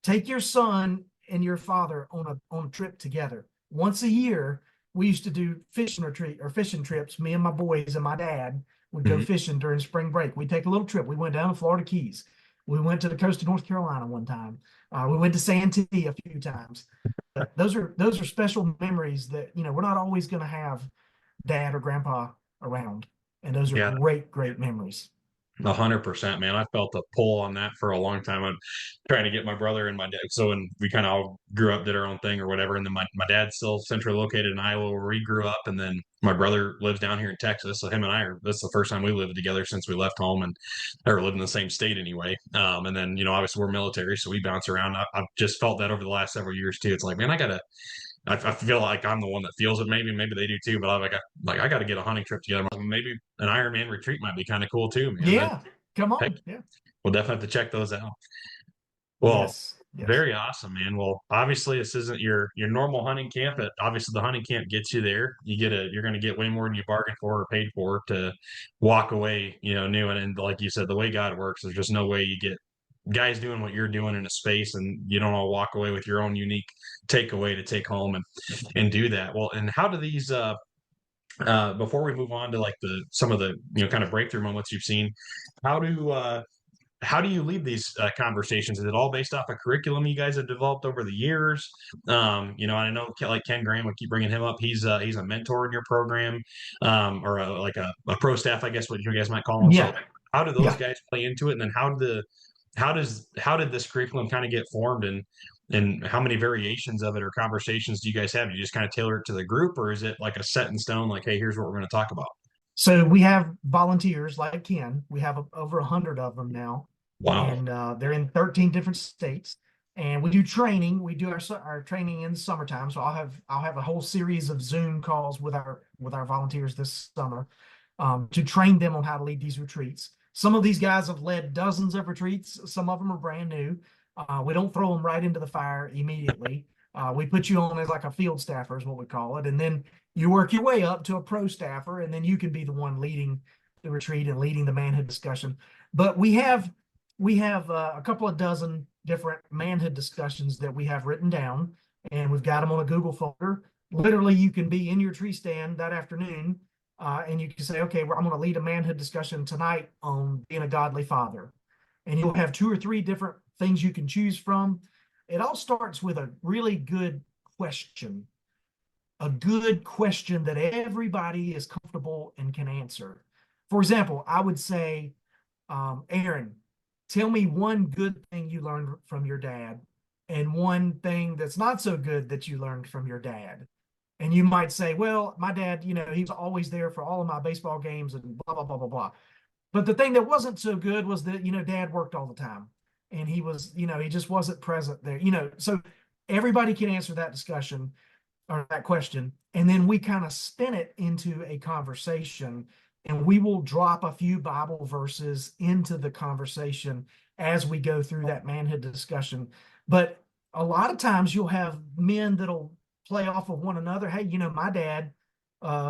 take your son and your father on a trip together. Once a year, we used to do fishing retreat or fishing trips. Me and my boys and my dad would go Mhm. fishing during spring break. We'd take a little trip. We went down to Florida Keys. We went to the coast of North Carolina one time. We went to Santee a few times. But those are special memories that we're not always going to have dad or grandpa around, and those are Yeah. great memories. 100%, man. I felt a pull on that for a long time. I'm trying to get my brother and my dad. So when we kind of all grew up, did our own thing or whatever. And then my dad's still centrally located in Iowa where we grew up. And then my brother lives down here in Texas. So him and this is the first time we lived together since we left home and or lived in the same state anyway. And then, obviously we're military, so we bounce around. I've just felt that over the last several years too. It's like, man, I feel like I'm the one that feels it. Maybe they do too. But I got to get a hunting trip together. Maybe an Ironman retreat might be kind of cool too, man. Yeah, come Heck, on. Yeah. we'll definitely have to check those out. Well, Yes. Yes. very awesome, man. Well, obviously this isn't your normal hunting camp. But obviously the hunting camp gets you there. You're going to get way more than you bargained for or paid for to walk away, new. And like you said, the way God works, there's just no way you get guys doing what you're doing in a space and you don't all walk away with your own unique takeaway to take home and do that. Well, and how do these before we move on to like the some of the kind of breakthrough moments you've seen, how do how do you lead these conversations? Is it all based off a curriculum you guys have developed over the years? I know like Ken Graham, we keep bringing him up. He's a mentor in your program, or like a pro staff, I guess what you guys might call him. So Yeah. how do those Yeah. guys play into it? And then how did this curriculum kind of get formed and how many variations of it or conversations do you guys have? Do you just kind of tailor it to the group, or is it like a set in stone, like, hey, here's what we're going to talk about? So we have volunteers like Ken. We have over 100 of them now, Wow. and they're in 13 different states. And we do training. We do our training in the summertime. So I'll have a whole series of Zoom calls with our volunteers this summer, to train them on how to lead these retreats. Some of these guys have led dozens of retreats. Some of them are brand new. We don't throw them right into the fire immediately. We put you on as like a field staffer is what we call it, and then you work your way up to a pro staffer, and then you can be the one leading the retreat and leading the manhood discussion. But we have a couple of dozen different manhood discussions that we have written down, and we've got them on a Google folder. Literally, you can be in your tree stand that afternoon, and you can say, okay, well, I'm going to lead a manhood discussion tonight on being a godly father. And you'll have two or three different things you can choose from. It all starts with a really good question, that everybody is comfortable and can answer. For example, I would say, Aaron, tell me one good thing you learned from your dad and one thing that's not so good that you learned from your dad. And you might say, well, my dad, he was always there for all of my baseball games and blah, blah, blah, blah, blah. But the thing that wasn't so good was that, dad worked all the time and he was, he just wasn't present there, so everybody can answer that discussion or that question. And then we kind of spin it into a conversation and we will drop a few Bible verses into the conversation as we go through that manhood discussion. But a lot of times you'll have men that'll play off of one another. Hey, my dad,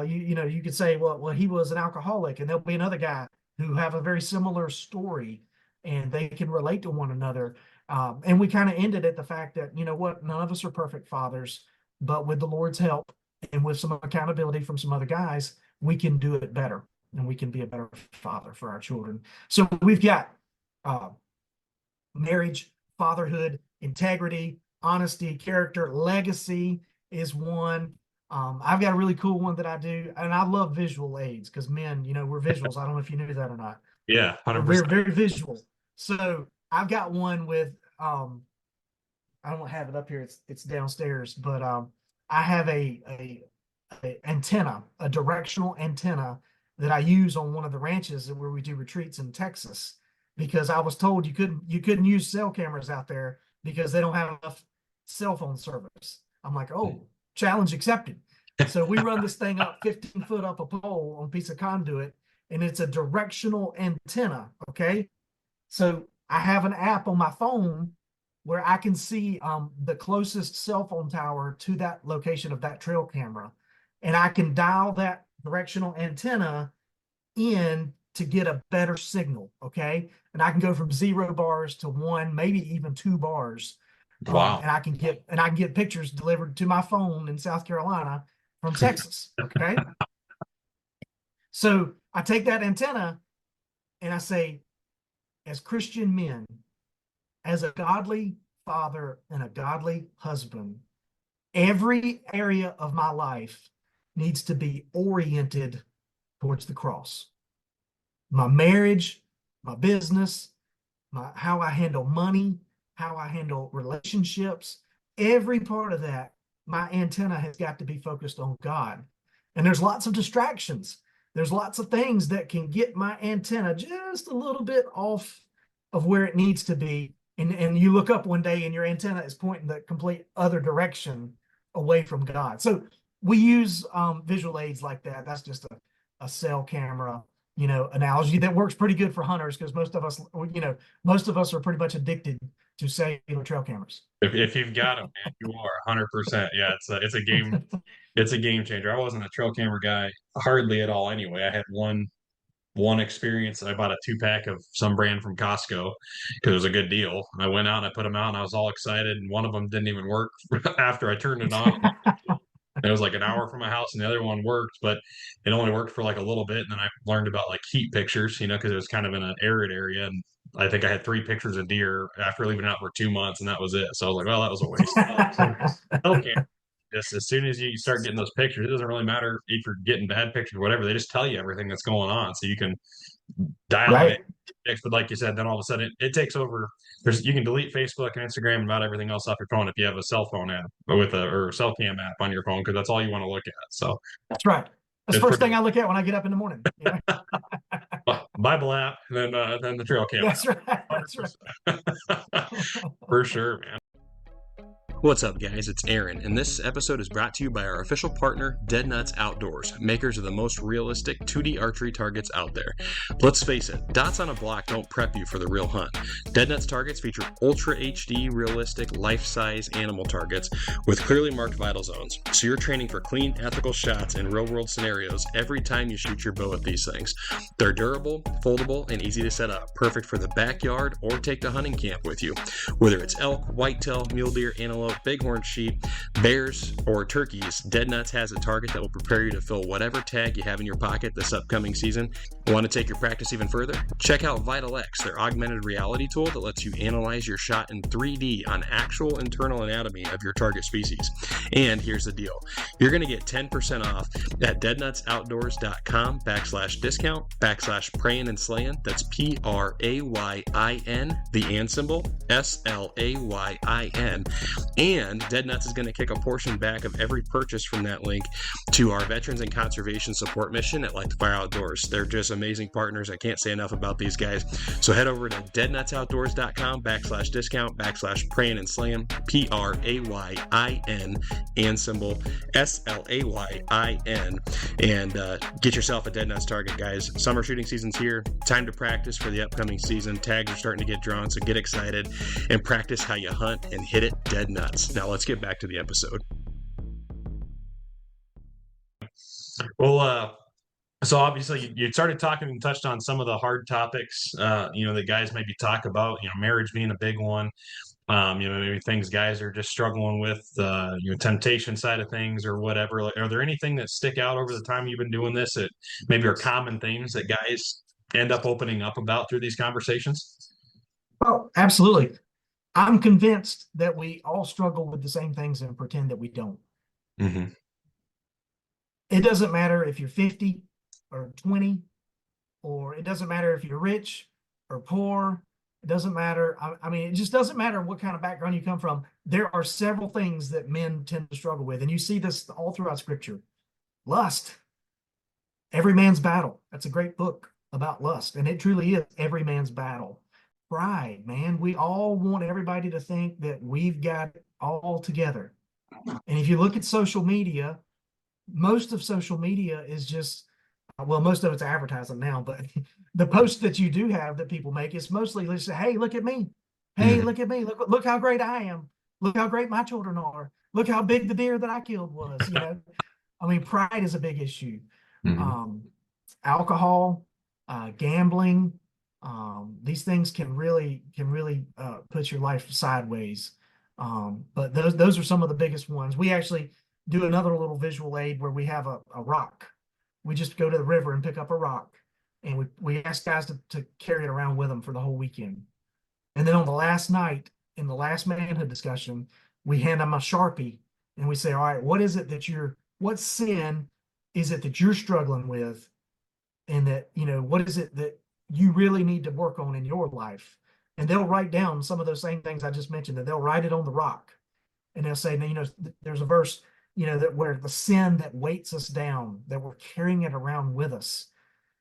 you could say, well, he was an alcoholic, and there'll be another guy who have a very similar story and they can relate to one another. And we kind of ended at the fact that, none of us are perfect fathers, but with the Lord's help and with some accountability from some other guys, we can do it better and we can be a better father for our children. So we've got marriage, fatherhood, integrity, honesty, character, legacy is one. I've got a really cool one that I do, and I love visual aids because men, we're visuals. I don't know if you knew that or not. Yeah, 100%. We're very visual. So I've got one with I don't have it up here. It's downstairs, but I have a antenna, a directional antenna that I use on one of the ranches where we do retreats in Texas, because I was told you couldn't use cell cameras out there because they don't have enough cell phone service. I'm like, oh, challenge accepted. So we run this thing up 15 foot up a pole on a piece of conduit, and it's a directional antenna. Okay. So I have an app on my phone where I can see the closest cell phone tower to that location of that trail camera. And I can dial that directional antenna in to get a better signal. Okay. And I can go from 0 bars to 1, maybe even 2 bars. Wow. And I can get pictures delivered to my phone in South Carolina from Texas. Okay. So I take that antenna and I say, as Christian men, as a godly father and a godly husband, every area of my life needs to be oriented towards the cross. My marriage, my business, how I handle money, how I handle relationships, every part of that, my antenna has got to be focused on God. And there's lots of distractions. There's lots of things that can get my antenna just a little bit off of where it needs to be. And you look up one day and your antenna is pointing the complete other direction away from God. So we use visual aids like that. That's just a cell camera, analogy that works pretty good for hunters, because most of us are pretty much addicted to cellular trail cameras. If you've got them, man, you are 100%. Yeah, it's a game. It's a game changer. I wasn't a trail camera guy hardly at all anyway. I had one experience. I bought a 2-pack of some brand from Costco because it was a good deal. I went out and I put them out and I was all excited, and one of them didn't even work after I turned it on. It was like an hour from my house and the other one worked, but it only worked for like a little bit. And then I learned about like heat pictures, because it was kind of in an arid area. And I think I had 3 pictures of deer after leaving it out for 2 months, and that was it. So I was like, well, that was a waste. Okay. Just as soon as you start getting those pictures, it doesn't really matter if you're getting bad pictures or whatever. They just tell you everything that's going on, so you can dial Right. it. But like you said, then all of a sudden it takes over. You can delete Facebook and Instagram and about everything else off your phone if you have a cell phone app or cell cam app on your phone, because that's all you want to look at. So that's right. That's the first thing I look at when I get up in the morning. Bible app, then the trail cam. That's right. That's right. For sure, man. What's up, guys? It's Aaron, and this episode is brought to you by our official partner, DEADNUTS Outdoors, makers of the most realistic 2D archery targets out there. Let's face it, dots on a block don't prep you for the real hunt. DEADNUTS targets feature Ultra HD realistic life-size animal targets with clearly marked vital zones, so you're training for clean, ethical shots in real-world scenarios every time you shoot your bow at these things. They're durable, foldable, and easy to set up, perfect for the backyard or take to hunting camp with you. Whether it's elk, whitetail, mule deer, antelope, antelope, bighorn sheep, bears, or turkeys, Dead Nuts has a target that will prepare you to fill whatever tag you have in your pocket this upcoming season. Want to take your practice even further? Check out Vital X, their augmented reality tool that lets you analyze your shot in 3D on actual internal anatomy of your target species. And here's the deal. You're going to get 10% off at deadnutsoutdoors.com/discount/Prayin and Slayin. That's Prayin, the and symbol, SLAYIN. And Dead Nuts is going to kick a portion back of every purchase from that link to our Veterans and Conservation Support Mission at Light the Fire Outdoors. They're just amazing partners. I can't say enough about these guys. So head over to deadnutsoutdoors.com/discount/Prayin and Slayin, PRAYIN, and symbol SLAYIN, and get yourself a Dead Nuts target, guys. Summer shooting season's here. Time to practice for the upcoming season. Tags are starting to get drawn, so get excited and practice how you hunt and hit it dead nuts. Now let's get back to the episode. Well, so obviously you started talking and touched on some of the hard topics, that guys maybe talk about, marriage being a big one. Maybe things guys are just struggling with, temptation side of things or whatever. Like, are there anything that stick out over the time you've been doing this that maybe are common themes that guys end up opening up about through these conversations? Well, absolutely. I'm convinced that we all struggle with the same things and pretend that we don't. Mm-hmm. It doesn't matter if you're 50 or 20, or it doesn't matter if you're rich or poor. It doesn't matter. I mean, it just doesn't matter what kind of background you come from. There are several things that men tend to struggle with. And you see this all throughout Scripture. Lust, every man's battle. That's a great book about lust. And it truly is every man's battle. Pride, man. We all want everybody to think that we've got it all together. And if you look at social media, most of social media is just, well, most of it's advertising now, but the posts that you do have that people make is mostly just, hey, look at me. Hey, look at me. Look how great I am. Look how great my children are. Look how big the deer that I killed was. I mean, pride is a big issue. Alcohol, gambling, these things can really put your life sideways. But those are some of the biggest ones. We actually do another little visual aid where we have a rock. We just go to the river and pick up a rock, and we ask guys to carry it around with them for the whole weekend. And then on the last night, in the last manhood discussion, we hand them a Sharpie and we say, all right, what sin is it that you're struggling with? And that, what is it that you really need to work on in your life? And they'll write down some of those same things I just mentioned, that they'll write it on the rock. And they'll say, there's a verse, that where the sin that weights us down, that we're carrying it around with us.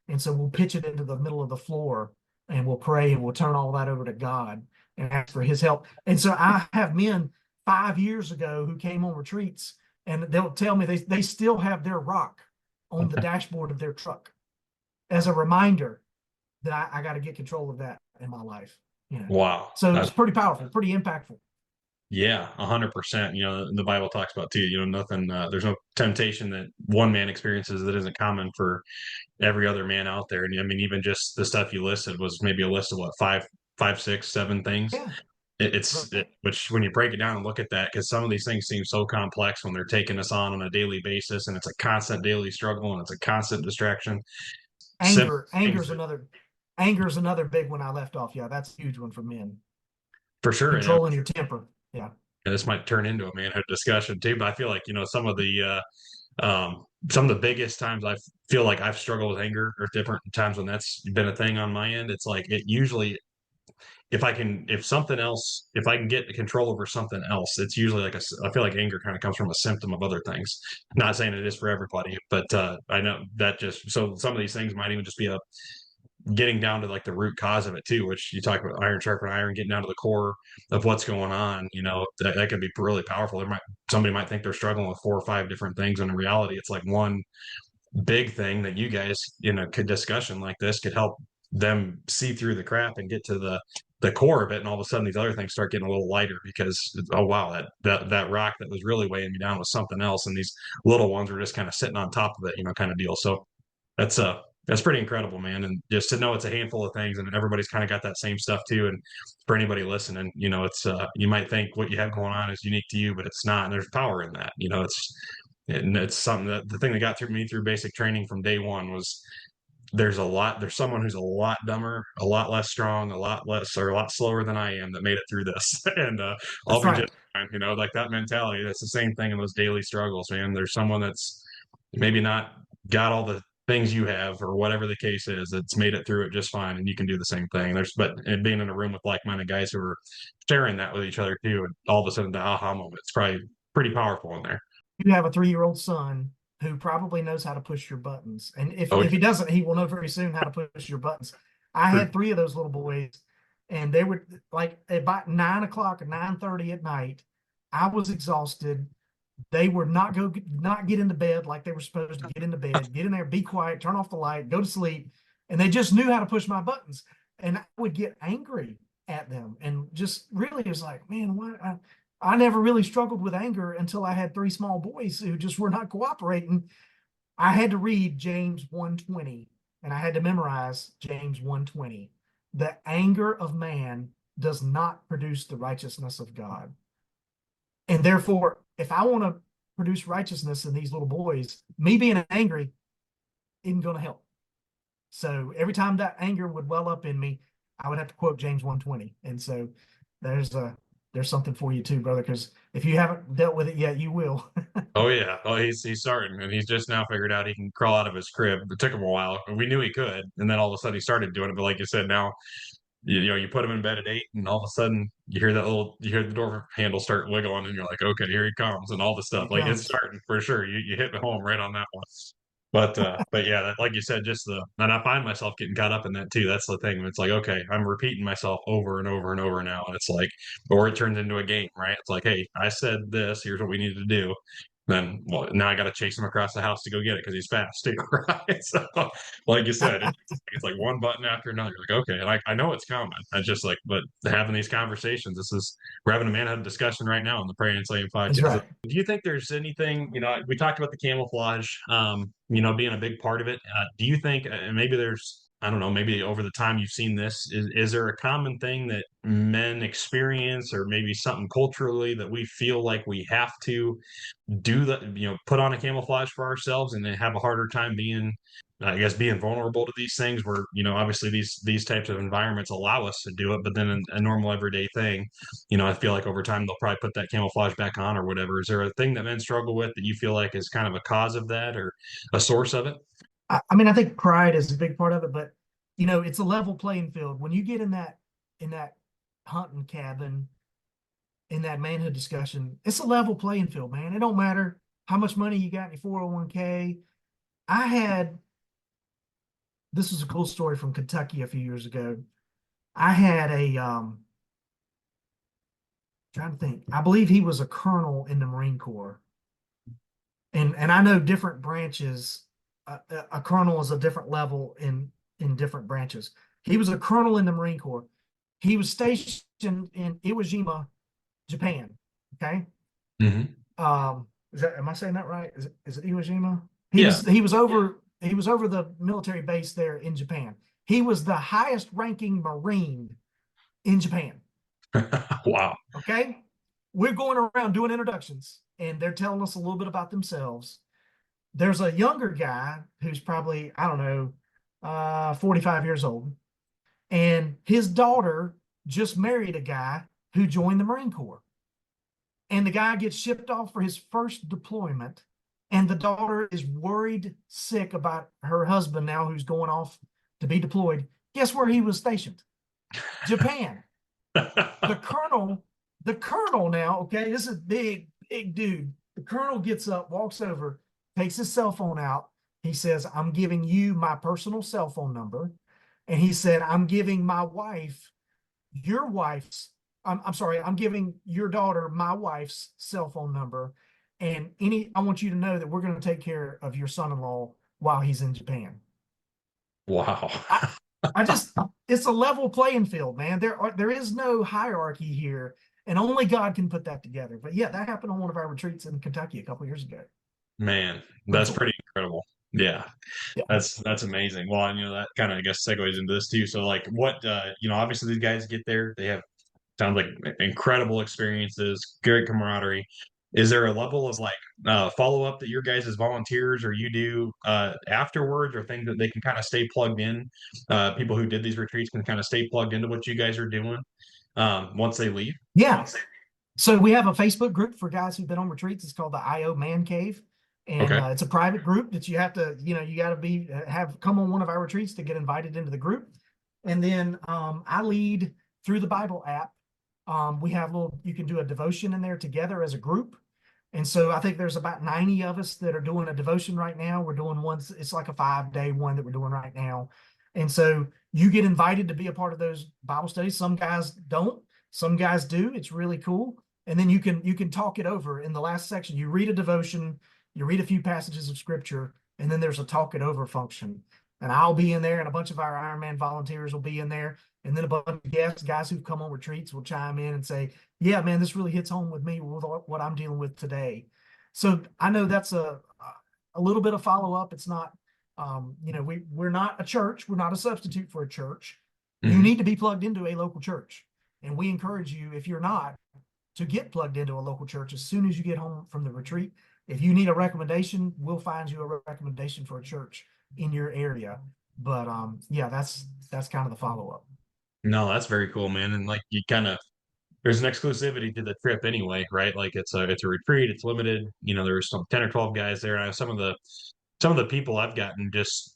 And so we'll pitch it into the middle of the floor and we'll pray and we'll turn all that over to God and ask for his help. And so I have men 5 years ago who came on retreats, and they'll tell me they still have their rock on the dashboard of their truck as a reminder that I got to get control of that in my life. Wow. So it's pretty powerful, pretty impactful. Yeah, 100%. The Bible talks about too, nothing, there's no temptation that one man experiences that isn't common for every other man out there. And I mean, even just the stuff you listed was maybe a list of what, five, 6, 7 things. Yeah. Which when you break it down and look at that, because some of these things seem so complex when they're taking us on a daily basis, and it's a constant daily struggle and it's a constant distraction. Anger is another big one I left off. Yeah, that's a huge one for men. For sure. Controlling your temper. Yeah. And this might turn into a manhood discussion too, but I feel like, some of the biggest times I feel like I've struggled with anger, or different times when that's been a thing on my end. It's like, it usually, if I can get control over something else, it's usually like I feel like anger kind of comes from a symptom of other things. Not saying it is for everybody, but I know that so some of these things might even just be getting down to like the root cause of it too, which you talk about iron sharpen iron, getting down to the core of what's going on. That can be really powerful. Somebody might think they're struggling with 4 or 5 different things, and in reality, it's like one big thing that you guys in a discussion like this could help them see through the crap and get to the core of it. And all of a sudden these other things start getting a little lighter, because, oh wow, that rock that was really weighing me down was something else, and these little ones were just kind of sitting on top of it, kind of deal. So that's That's pretty incredible, man. And just to know it's a handful of things and everybody's kind of got that same stuff too. And for anybody listening, it's, you might think what you have going on is unique to you, but it's not. And there's power in that. It's something that the thing that got through me through basic training from day one was there's someone who's a lot dumber, a lot less strong, a lot slower than I am that made it through this. And I'll That's be right. just fine, like that mentality. That's the same thing in those daily struggles, man. There's someone that's maybe not got all the things you have or whatever the case is, it's made it through it just fine, and you can do the same thing. And being in a room with like-minded guys who are sharing that with each other too, and all of a sudden the aha moment, it's probably pretty powerful in there. You have a 3-year-old son who probably knows how to push your buttons. And Oh, if he doesn't, he will know very soon how to push your buttons. I had 3 of those little boys, and they were like about 9 o'clock or 9:30 at night. I was exhausted. They would not get into bed like they were supposed to get into bed, get in there, be quiet, turn off the light, go to sleep. And they just knew how to push my buttons. And I would get angry at them and just really was like, man, why? I never really struggled with anger until I had 3 small boys who just were not cooperating. I had to read James 1:20 and I had to memorize James 1:20. The anger of man does not produce the righteousness of God. And therefore, if I want to produce righteousness in these little boys, me being angry isn't going to help. So every time that anger would well up in me, I would have to quote James 1:20. And so there's something for you too, brother, because if you haven't dealt with it yet, you will. oh yeah. Oh, he's starting, and he's just now figured out he can crawl out of his crib. It took him a while, and we knew he could, and then all of a sudden he started doing it. But like you said, now you put him in bed at 8, and all of a sudden you hear the door handle start wiggling, and you're like, okay, here he comes, and all the Here stuff. it Like it's comes. starting for sure. You hit home right on that one. But yeah, like you said, and I find myself getting caught up in that too. That's the thing. It's like, okay, I'm repeating myself over and over and over now. And it's like, or it turns into a game, right? It's like, hey, I said this, here's what we need to do. Then, well, now I got to chase him across the house to go get it because he's fast too, right? So, like you said, it's like one button after another. You're like, okay, and I know it's coming. I just like, but having these conversations, we're having a manhood discussion right now on the Prayin and Slayin That's podcast. right. Do you think there's anything, we talked about the camouflage, being a big part of it. Do you think, and maybe I don't know, maybe over the time you've seen this, is there a common thing that men experience, or maybe something culturally that we feel like we have to do put on a camouflage for ourselves and then have a harder time being vulnerable to these things where, obviously these types of environments allow us to do it, but then a normal everyday thing, I feel like over time they'll probably put that camouflage back on or whatever. Is there a thing that men struggle with that you feel like is kind of a cause of that or a source of it? I mean, I think pride is a big part of it, but it's a level playing field. When you get in that hunting cabin, in that manhood discussion, it's a level playing field, man. It don't matter how much money you got in your 401k. I had this was a cool story from Kentucky a few years ago. I had trying to think. I believe he was a colonel in the Marine Corps, and I know different branches. A colonel is a different level in different branches. He was a colonel in the Marine Corps. He was stationed in Iwo Jima, Japan. Okay. Mm-hmm. Am I saying that right? Is it Iwo Jima? Yeah. He was over the military base there in Japan. He was the highest ranking Marine in Japan. Wow. Okay. We're going around doing introductions and they're telling us a little bit about themselves. There's a younger guy who's probably, I don't know, 45 years old. And his daughter just married a guy who joined the Marine Corps. And the guy gets shipped off for his first deployment. And the daughter is worried sick about her husband now who's going off to be deployed. Guess where he was stationed? Japan. The colonel now, okay, this is a big dude. The colonel gets up, walks over, takes his cell phone out. He says, I'm giving you my personal cell phone number. And he said, I'm giving my wife, your wife's, I'm sorry, I'm giving your daughter my wife's cell phone number. And I want you to know that we're going to take care of your son-in-law while he's in Japan. Wow. It's a level playing field, man. There is no hierarchy here, and only God can put that together. But yeah, that happened on one of our retreats in Kentucky a couple years ago. Man, that's pretty incredible. Yeah. Yeah. That's amazing. Well, and, that kind of, I guess, segues into this too. So like what, obviously these guys get there, they have, sounds like incredible experiences, great camaraderie. Is there a level of like follow up that your guys as volunteers or you do afterwards, or things that they can kind of stay plugged in? People who did these retreats can kind of stay plugged into what you guys are doing once they leave? Yeah. So we have a Facebook group for guys who've been on retreats. It's called the IO Man Cave. And Okay. it's a private group that you have to, you got to come on one of our retreats to get invited into the group. And then I lead through the Bible app. We have you can do a devotion in there together as a group. And so I think there's about 90 of us that are doing a devotion right now. We're doing it's like a 5-day one that we're doing right now. And so you get invited to be a part of those Bible studies. Some guys don't, some guys do. It's really cool. And then you can talk it over in the last section. You read a devotion, you read a few passages of scripture, and then there's a talk it over function. And I'll be in there, and a bunch of our Ironman volunteers will be in there. And then a bunch of guests, guys who've come on retreats, will chime in and say, yeah, man, this really hits home with me with what I'm dealing with today. So I know that's a little bit of follow-up. It's not, we're not a church. We're not a substitute for a church. You need to be plugged into a local church. And we encourage you, if you're not, to get plugged into a local church as soon as you get home from the retreat. If you need a recommendation, we'll find you a recommendation for a church in your area. But yeah, that's kind of the follow-up. No, that's very cool, man. And like you kind of, there's an exclusivity to the trip anyway, right? Like it's a retreat, it's limited. There's some 10 or 12 guys there. And I have some of the people I've gotten just,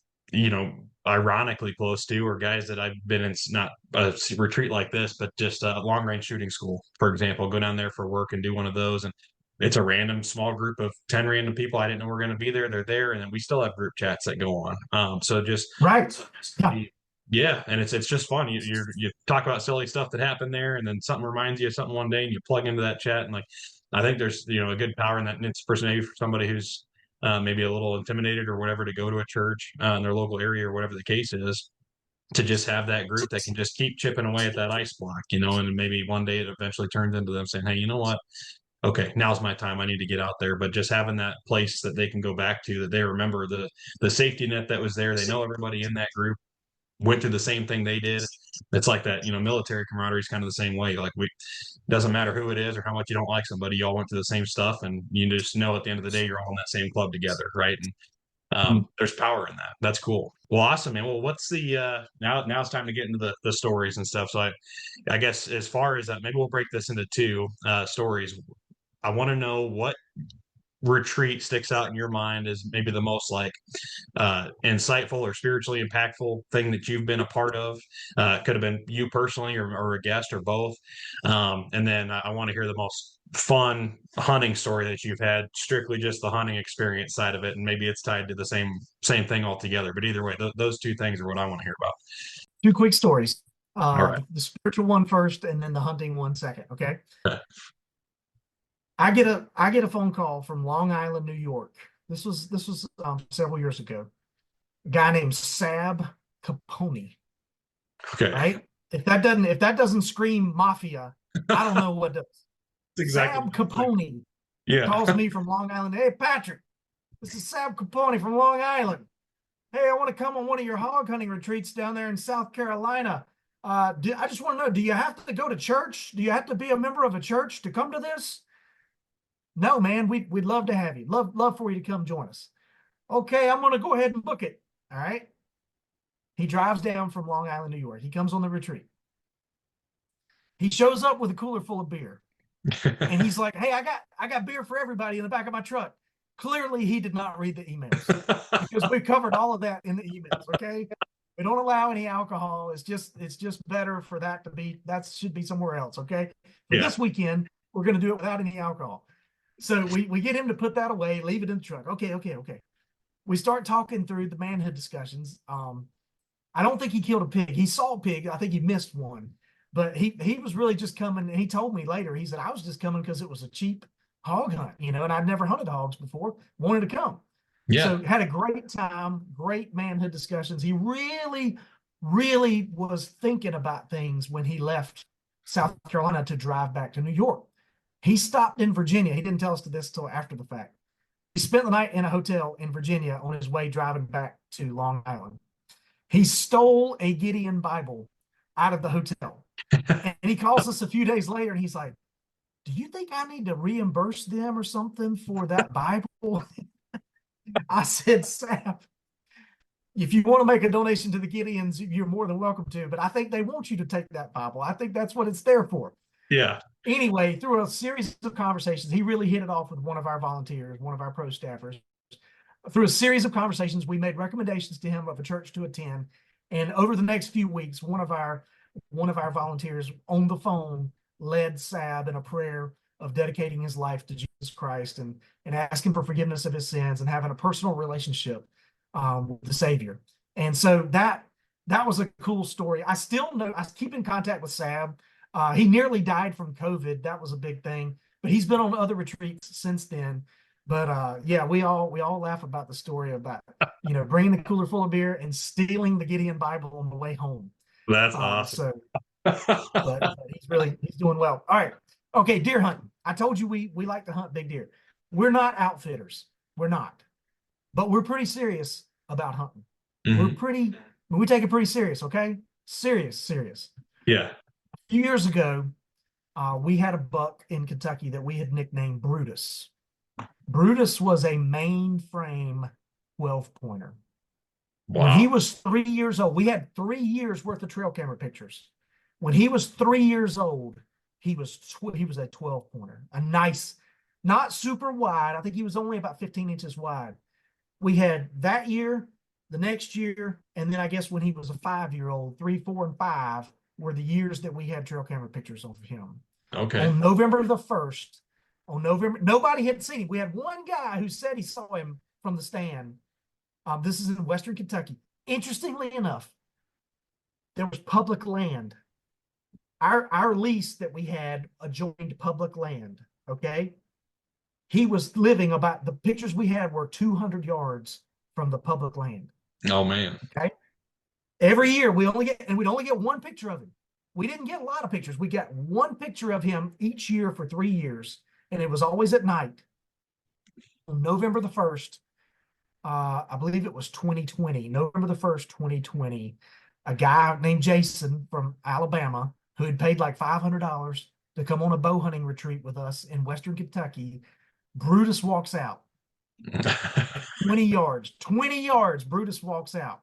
ironically close to are guys that I've been in, not a retreat like this, but just a long range shooting school, for example. Go down there for work and do one of those. And it's a random small group of 10 random people I didn't know were going to be there. They're there. And then we still have group chats that go on. So just, Right. Yeah. yeah, and it's just fun. You talk about silly stuff that happened there, and then something reminds you of something one day, and you plug into that chat. And like, I think there's a good power in that. And it's maybe for somebody who's maybe a little intimidated or whatever to go to a church in their local area or whatever the case is, to just have that group that can just keep chipping away at that ice block, and maybe one day it eventually turns into them saying, hey, you know what? Okay, now's my time. I need to get out there. But just having that place that they can go back to, that they remember the safety net that was there. They know everybody in that group went through the same thing they did. It's like that, military camaraderie is kind of the same way. Like doesn't matter who it is or how much you don't like somebody, you all went through the same stuff, and you just know at the end of the day you're all in that same club together, right? And there's power in that. That's cool. Well, awesome, man. Well, what's the now it's time to get into the stories and stuff. So I guess as far as that, maybe we'll break this into two stories. I want to know what retreat sticks out in your mind as maybe the most like insightful or spiritually impactful thing that you've been a part of. Could have been you personally or a guest or both. And then I want to hear the most fun hunting story that you've had, strictly just the hunting experience side of it. And maybe it's tied to the same thing altogether. But either way, those two things are what I want to hear about. Two quick stories. All right. The spiritual one first, and then the hunting one second. Okay. I get a phone call from Long Island, New York. This was several years ago. A guy named Sab Capone. Okay. Right? If that doesn't scream mafia, I don't know what does. Exactly. Sab Capone calls me from Long Island. Hey, Patrick, this is Sab Capone from Long Island. Hey, I want to come on one of your hog hunting retreats down there in South Carolina. I just want to know, do you have to go to church? Do you have to be a member of a church to come to this? No, man, we'd love to have you. Love for you to come join us. Okay, I'm going to go ahead and book it. All right. He drives down from Long Island, New York. He comes on the retreat. He shows up with a cooler full of beer. And he's like, hey, I got beer for everybody in the back of my truck. Clearly, he did not read the emails because we covered all of that in the emails. Okay. We don't allow any alcohol. It's just better for that should be somewhere else. Okay. But this weekend, we're going to do it without any alcohol. So we get him to put that away, leave it in the truck. Okay. We start talking through the manhood discussions. I don't think he killed a pig. He saw a pig. I think he missed one. But he was really just coming, and he told me later, he said, I was just coming because it was a cheap hog hunt, and I'd never hunted hogs before, wanted to come. Yeah. So had a great time, great manhood discussions. He really, really was thinking about things when he left South Carolina to drive back to New York. He stopped in Virginia. He didn't tell us this till after the fact. spent the night in a hotel in Virginia on his way driving back to Long Island. He stole a Gideon Bible out of the hotel. And he calls us a few days later and he's like, do you think I need to reimburse them or something for that Bible? I said, Sap, if you want to make a donation to the Gideons, you're more than welcome to, but I think they want you to take that Bible. I think that's what it's there for. Yeah. Anyway, through a series of conversations, he really hit it off with one of our volunteers, one of our pro staffers. Through a series of conversations, we made recommendations to him of a church to attend. And over the next few weeks, one of our volunteers on the phone led Sab in a prayer of dedicating his life to Jesus Christ and asking for forgiveness of his sins and having a personal relationship with the Savior. And so that was a cool story. I still know, I keep in contact with Sab. He nearly died from COVID. That was a big thing, but he's been on other retreats since then. But yeah, we all laugh about the story about, bringing the cooler full of beer and stealing the Gideon Bible on the way home. That's awesome. But he's doing well. All right. Okay. Deer hunting. I told you we like to hunt big deer. We're not outfitters. We're not, but we're pretty serious about hunting. Mm-hmm. We take it pretty serious. Okay. Serious. Yeah. A few years ago, we had a buck in Kentucky that we had nicknamed Brutus. Brutus was a mainframe 12-pointer. Wow. When he was 3 years old, we had 3 years worth of trail camera pictures. When he was 3 years old, he was a 12-pointer, a nice, not super wide. I think he was only about 15 inches wide. We had that year, the next year, and then I guess when he was a 5-year-old, 3, 4, and 5 were the years that we had trail camera pictures of him. Okay. On November the 1st, nobody had seen him. We had one guy who said he saw him from the stand. This is in Western Kentucky. Interestingly enough, there was public land. Our lease that we had adjoined public land. Okay. He was living the pictures we had were 200 yards from the public land. Oh man. Okay. Every year we'd only get one picture of him. We didn't get a lot of pictures. We got one picture of him each year for 3 years. And it was always at night. On November the 1st, I believe it was 2020, November the 1st, 2020, a guy named Jason from Alabama who had paid like $500 to come on a bow hunting retreat with us in Western Kentucky. Brutus walks out. 20 yards, Brutus walks out.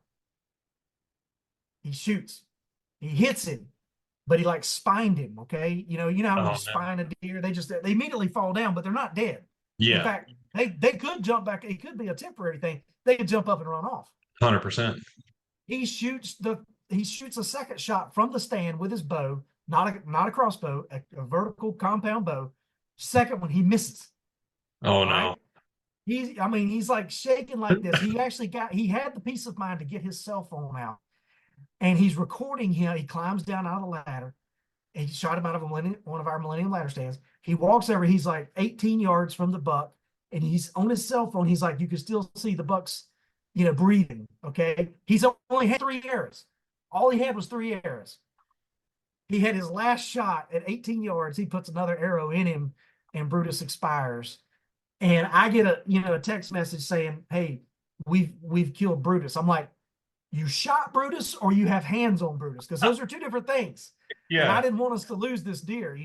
He shoots. He hits him, but he like spined him, okay? You know how when you spine a deer, they immediately fall down, but they're not dead. Yeah. In fact, they could jump back. It could be a temporary thing. They could jump up and run off. 100%. He shoots a second shot from the stand with his bow, not a crossbow, a vertical compound bow. Second one, he misses. Oh no. Right? He's like shaking like this. He had the peace of mind to get his cell phone out. And he's recording him. He climbs down out of the ladder. And he shot him out of one of our Millennium ladder stands. He walks over. He's like 18 yards from the buck. And he's on his cell phone. He's like, you can still see the buck's, breathing. Okay. He's only had 3 arrows. All he had was 3 arrows. He had his last shot at 18 yards. He puts another arrow in him and Brutus expires. And I get a text message saying, hey, we've killed Brutus. I'm like, you shot Brutus or you have hands on Brutus? Because those are two different things. Yeah. And I didn't want us to lose this deer.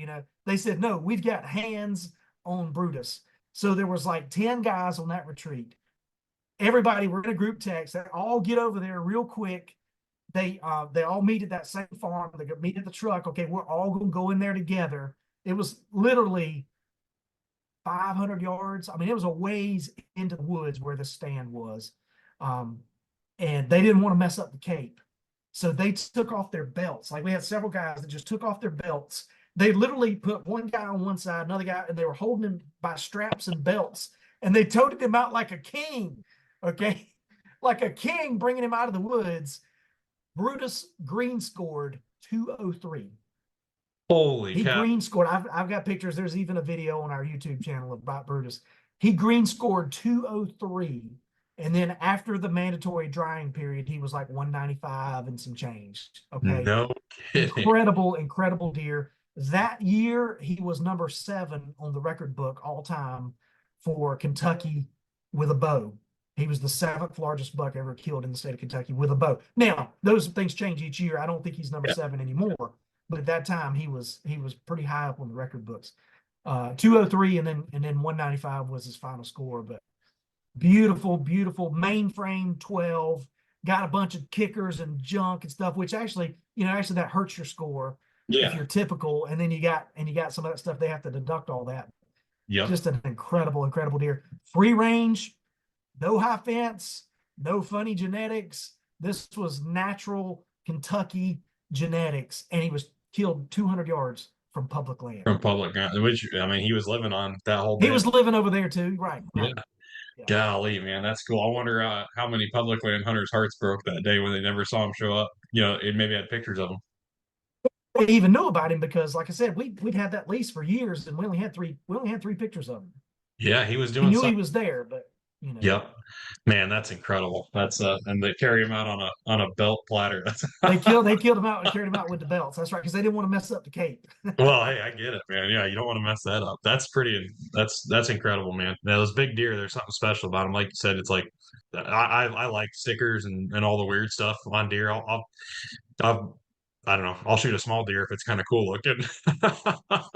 They said, no, we've got hands on Brutus. So there was like 10 guys on that retreat. Everybody were in a group text. They all get over there real quick. They all meet at that same farm. They meet at the truck. Okay, we're all going to go in there together. It was literally 500 yards. It was a ways into the woods where the stand was. And they didn't want to mess up the cape. So they took off their belts. Like we had several guys that just took off their belts. They literally put one guy on one side, another guy, and they were holding him by straps and belts. And they toted him out like a king, okay? Like a king, bringing him out of the woods. Brutus green scored 203. Holy cow. He green scored. I've got pictures. There's even a video on our YouTube channel about Brutus. He green scored 203. And then after the mandatory drying period, he was like 195 and some change. Okay. No kidding. Incredible deer. That year, he was number 7 on the record book all time for Kentucky with a bow. He was the 7th largest buck ever killed in the state of Kentucky with a bow. Now, those things change each year. I don't think he's number Yeah. 7 anymore, but at that time he was pretty high up on the record books. 203 and then 195 was his final score. But beautiful, beautiful mainframe 12. Got a bunch of kickers and junk and stuff, which actually that hurts your score if you're typical. And then you got some of that stuff. They have to deduct all that. Yep. Just an incredible, incredible deer. Free range, no high fence, no funny genetics. This was natural Kentucky genetics, and he was killed 200 yards from public land. From public ground, which I mean, he was living on that whole He bit. was living over there too, right? Yeah. Right. Yeah. Golly, man, that's cool. I wonder how many public land hunters' hearts broke that day when they never saw him show up. It maybe had pictures of him. They even knew about him because, like I said, we'd had that lease for years, and we only had three pictures of him. Yeah, he was He doing knew something. he was there, but Yep. Man, that's incredible. That's and they carry him out on a belt platter. That's they killed him out and carried him out with the belts. That's right, because they didn't want to mess up the cape. well, hey, I get it, man. Yeah, you don't want to mess that up. That's incredible, man. Now those big deer, there's something special about them. Like you said, it's like I like stickers and all the weird stuff on deer. I'll I don't know. I'll shoot a small deer if it's kind of cool looking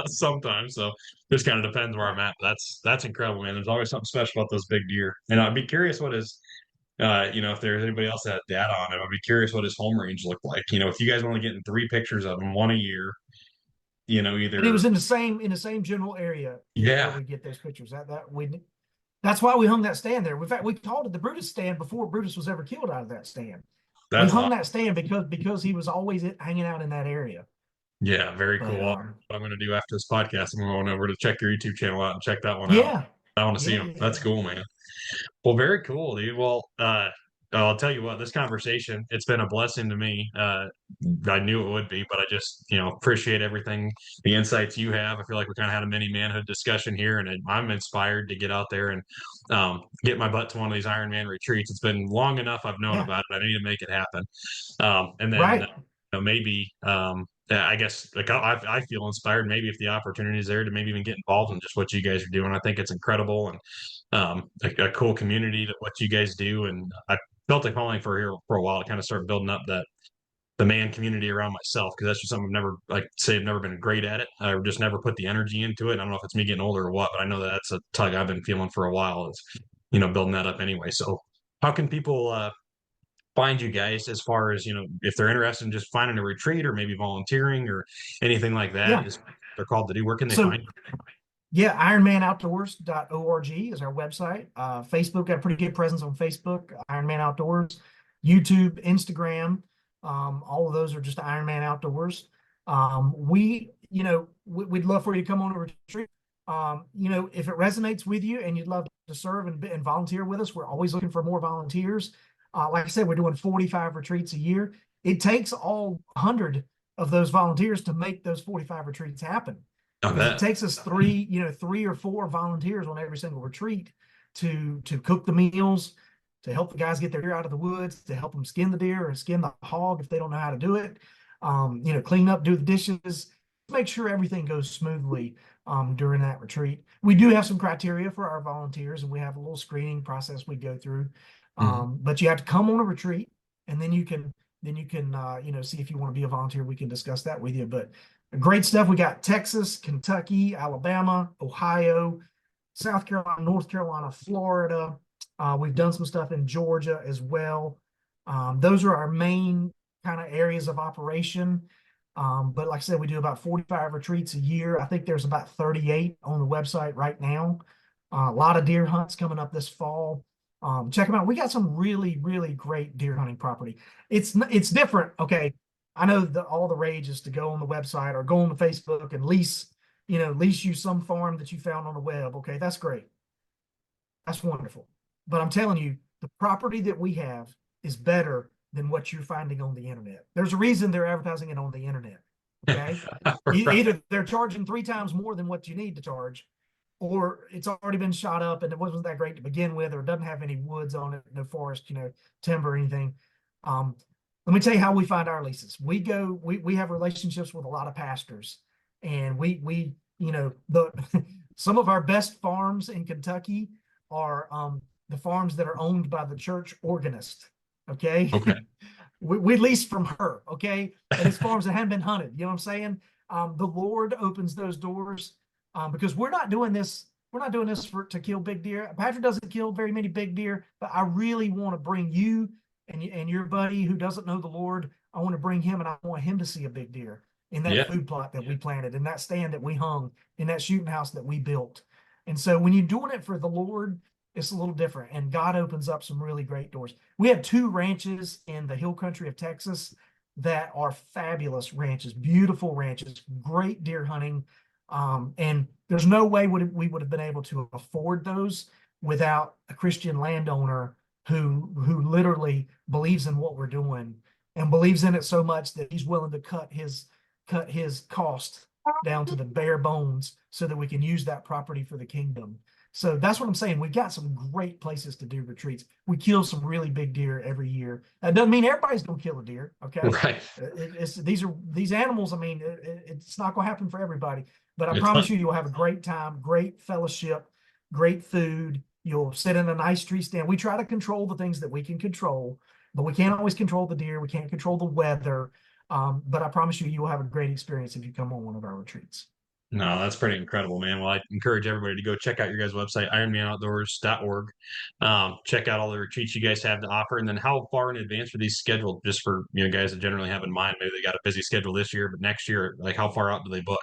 sometimes. So just kind of depends where I'm at. That's incredible, man. There's always something special about those big deer. And I'd be curious what his if there's anybody else that had data on it, I'd be curious what his home range looked like. If you guys want to get in 3 pictures of him, one a year, either. And he was in the same general area. Yeah. Where we get those pictures. That's why we hung that stand there. In fact, we called it the Brutus stand before Brutus was ever killed out of that stand. We hung that stand because he was always hanging out in that area. Yeah, very cool. What I'm going to do after this podcast, I'm going over to check your YouTube channel out and check that one out. I want to see him. That's cool, man. Well, very cool, dude. Well, I'll tell you what, this conversation, it's been a blessing to me. I knew it would be, but I just, appreciate everything, the insights you have. I feel like we kind of had a mini manhood discussion here, and I'm inspired to get out there and get my butt to one of these Ironman retreats. It's been long enough I've known about it. I need to make it happen. And then maybe, I guess like I feel inspired maybe if the opportunity is there to maybe even get involved in just what you guys are doing. I think it's incredible and a cool community that what you guys do. And I felt like calling for here for a while to kind of start building up the man community around myself, because that's just something I've never been great at it. I just never put the energy into it. I don't know if it's me getting older or what, but I know that's a tug I've been feeling for a while. Is building that up anyway. So how can people find you guys as far as if they're interested in just finding a retreat or maybe volunteering or anything like that? They're called to do. Where can they find you? Yeah, IronmanOutdoors.org is our website. Facebook, got a pretty good presence on Facebook, Ironman Outdoors, YouTube, Instagram. All of those are just Ironman Outdoors. We'd love for you to come on a retreat. If it resonates with you and you'd love to serve and volunteer with us, we're always looking for more volunteers. Like I said, we're doing 45 retreats a year. It takes all 100 of those volunteers to make those 45 retreats happen. It takes us three or four volunteers on every single retreat to cook the meals, to help the guys get their deer out of the woods, to help them skin the deer or skin the hog if they don't know how to do it. Clean up, do the dishes, make sure everything goes smoothly during that retreat. We do have some criteria for our volunteers, and we have a little screening process we go through. But you have to come on a retreat, and then you can see if you want to be a volunteer. We can discuss that with you. But great stuff. We got Texas, Kentucky, Alabama, Ohio, South Carolina, North Carolina, Florida. We've done some stuff in Georgia as well. Those are our main kind of areas of operation. But like I said, we do about 45 retreats a year. I think there's about 38 on the website right now. A lot of deer hunts coming up this fall. Check them out. We got some really, really great deer hunting property. It's different. Okay. I know all the rage is to go on the website or go on the Facebook and lease you some farm that you found on the web. Okay. That's great. That's wonderful. But I'm telling you, the property that we have is better than what you're finding on the internet. There's a reason they're advertising it on the internet. Okay. Either they're charging 3 times more than what you need to charge, or it's already been shot up and it wasn't that great to begin with, or it doesn't have any woods on it, no forest, timber or anything. Let me tell you how we find our leases. We have relationships with a lot of pastors, and we some of our best farms in Kentucky are the farms that are owned by the church organist. Okay. Okay. we lease from her. Okay. And it's farms that haven't been hunted. You know what I'm saying? The Lord opens those doors, because we're not doing this. We're not doing this to kill big deer. Patrick doesn't kill very many big deer, but I really want to bring you and your buddy who doesn't know the Lord. I want to bring him, and I want him to see a big deer in that Yeah. food plot that we planted, in that stand that we hung, in that shooting house that we built. And so when you're doing it for the Lord, it's a little different, and God opens up some really great doors. We have 2 ranches in the hill country of Texas that are fabulous ranches, beautiful ranches, great deer hunting. And there's no way we would have been able to afford those without a Christian landowner who literally believes in what we're doing and believes in it so much that he's willing to cut his cost down to the bare bones so that we can use that property for the kingdom. So that's what I'm saying. We got some great places to do retreats. We kill some really big deer every year. That doesn't mean everybody's going to kill a deer. Okay. Right. These animals. I mean, it's not going to happen for everybody, but I It's promise fun. you'll have a great time, great fellowship, great food. You'll sit in a nice tree stand. We try to control the things that we can control, but we can't always control the deer. We can't control the weather. But I promise you will have a great experience if you come on one of our retreats. No, that's pretty incredible, man. Well, I encourage everybody to go check out your guys' website, ironmanoutdoors.org. Check out all the retreats you guys have to offer. And then how far in advance are these scheduled, just for guys that generally have in mind? Maybe they got a busy schedule this year, but next year, like how far out do they book?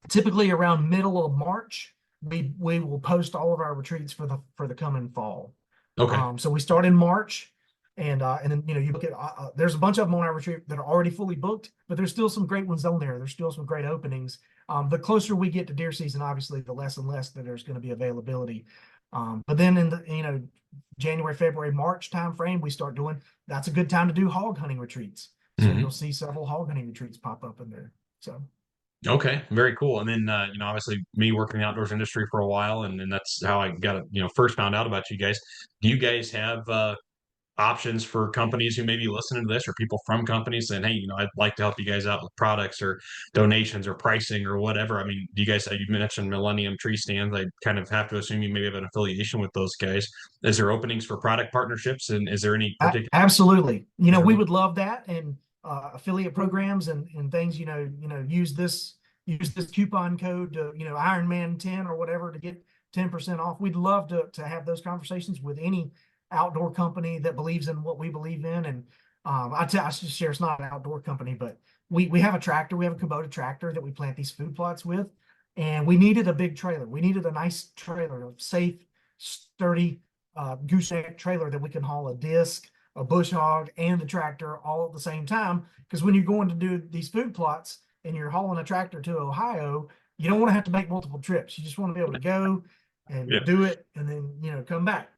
Typically around middle of March, we will post all of our retreats for the coming fall. Okay. So we start in March, and then you look at there's a bunch of them on our retreat that are already fully booked, but there's still some great ones on there. There's still some great openings. The closer we get to deer season, obviously, the less and less that there's going to be availability. But then in the January, February, March timeframe, we start doing. That's a good time to do hog hunting retreats. So you'll see several hog hunting retreats pop up in there. So. Okay, very cool. And then, obviously me working in the outdoors industry for a while, and that's how I got, first found out about you guys. Do you guys have options for companies who may be listening to this, or people from companies saying, hey, I'd like to help you guys out with products or donations or pricing or whatever? I mean, do you guys, you mentioned Millennium Tree Stands. I kind of have to assume you maybe have an affiliation with those guys. Is there openings for product partnerships? And is there any particular? Absolutely. We would love that, and affiliate programs and things. Use this coupon code to Ironman 10 or whatever to get 10% off. We'd love to have those conversations with any outdoor company that believes in what we believe in. And I should share, it's not an outdoor company, but we have a tractor. We have a Kubota tractor that we plant these food plots with, and we needed a big trailer. We needed a nice trailer, a safe, sturdy gooseneck trailer that we can haul a disc, a bush hog, and the tractor all at the same time. Because when you're going to do these food plots and you're hauling a tractor to Ohio, you don't want to have to make multiple trips. You just want to be able to go and do it and then come back.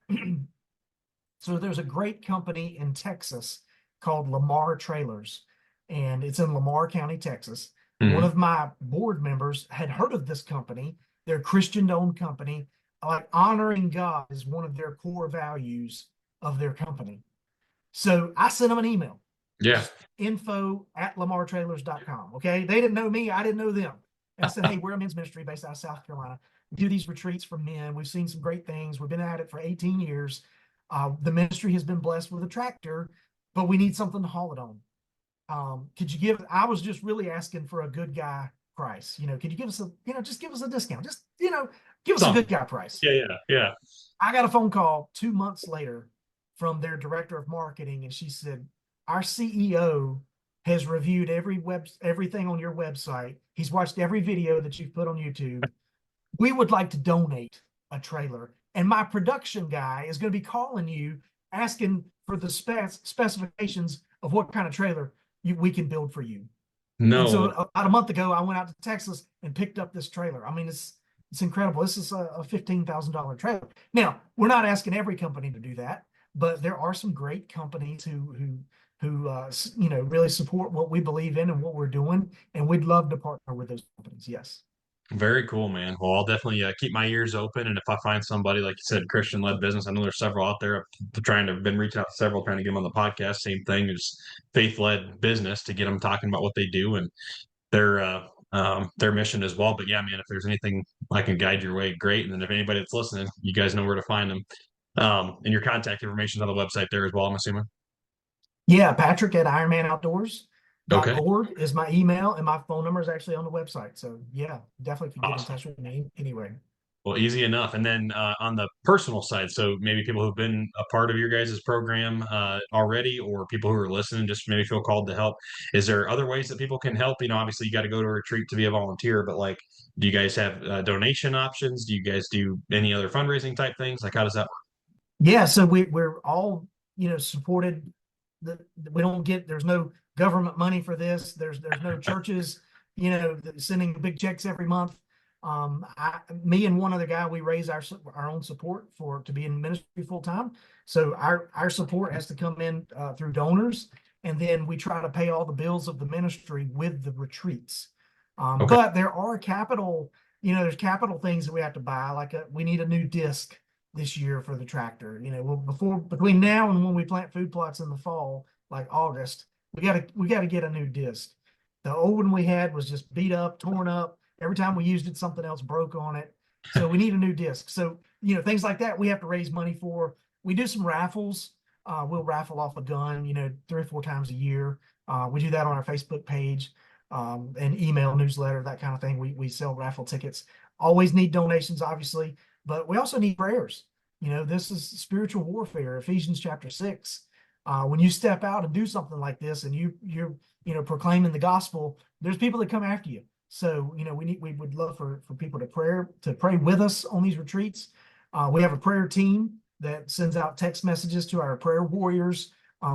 So there's a great company in Texas called Lamar Trailers, and it's in Lamar County, Texas. One of my board members had heard of this company. They're a Christian-owned company. Like honoring God is one of their core values of their company. So I sent them an email. Yeah. info@lamartrailers.com. Okay. They didn't know me. I didn't know them. And I said, hey, we're a men's ministry based out of South Carolina. We do these retreats for men. We've seen some great things. We've been at it for 18 years. The ministry has been blessed with a tractor, but we need something to haul it on. I was just really asking for a good guy price. Could you give us just give us a discount? Just, give us a good guy price. Yeah. I got a phone call 2 months later from their director of marketing, and she said, our CEO has reviewed everything on your website. He's watched every video that you've put on YouTube. We would like to donate a trailer, and my production guy is going to be calling you asking for the specifications of what kind of trailer we can build for you. No. And so about a month ago, I went out to Texas and picked up this trailer. I mean, it's incredible. This is a $15,000 trailer. Now, we're not asking every company to do that, but there are some great companies who really support what we believe in and what we're doing, and we'd love to partner with those companies. Yes. Very cool, man. Well, I'll definitely keep my ears open, and if I find somebody, like you said, Christian-led business, I know there's several out there. Been reaching out to several, trying to get them on the podcast. Same thing, is faith-led business to get them talking about what they do and their mission as well. But yeah, man, if there's anything I can guide your way, great. And then if anybody that's listening, you guys know where to find them. And your contact information on the website there as well, I'm assuming. Yeah, Patrick at Ironman Outdoors. Okay. .org is my email, and my phone number is actually on the website. So yeah, definitely can get in Awesome. touch with me anyway. Well, easy enough. And then on the personal side, so maybe people who've been a part of your guys' program already, or people who are listening, just maybe feel called to help. Is there other ways that people can help? Obviously you got to go to a retreat to be a volunteer, but like, do you guys have donation options? Do you guys do any other fundraising type things? Like, how does that work? Yeah, so we're all supported. We don't get, there's no government money for this. There's no churches sending big checks every month. Me and one other guy, we raise our own support to be in ministry full time. So our support has to come in through donors, and then we try to pay all the bills of the ministry with the retreats. Okay. But there are there's capital things that we have to buy. Like we need a new disc this year for the tractor. Between now and when we plant food plots in the fall, like August, we gotta get a new disc. The old one we had was just beat up, torn up. Every time we used it, something else broke on it. So we need a new disc. So things like that we have to raise money for. We do some raffles. We'll raffle off a gun, 3 or 4 times a year. We do that on our Facebook page, and email newsletter, that kind of thing. We sell raffle tickets. Always need donations, obviously, but we also need prayers. This is spiritual warfare, Ephesians chapter 6. When you step out and do something like this, and you're proclaiming the gospel, there's people that come after you. So we would love for people to pray with us on these retreats. We have a prayer team that sends out text messages to our prayer warriors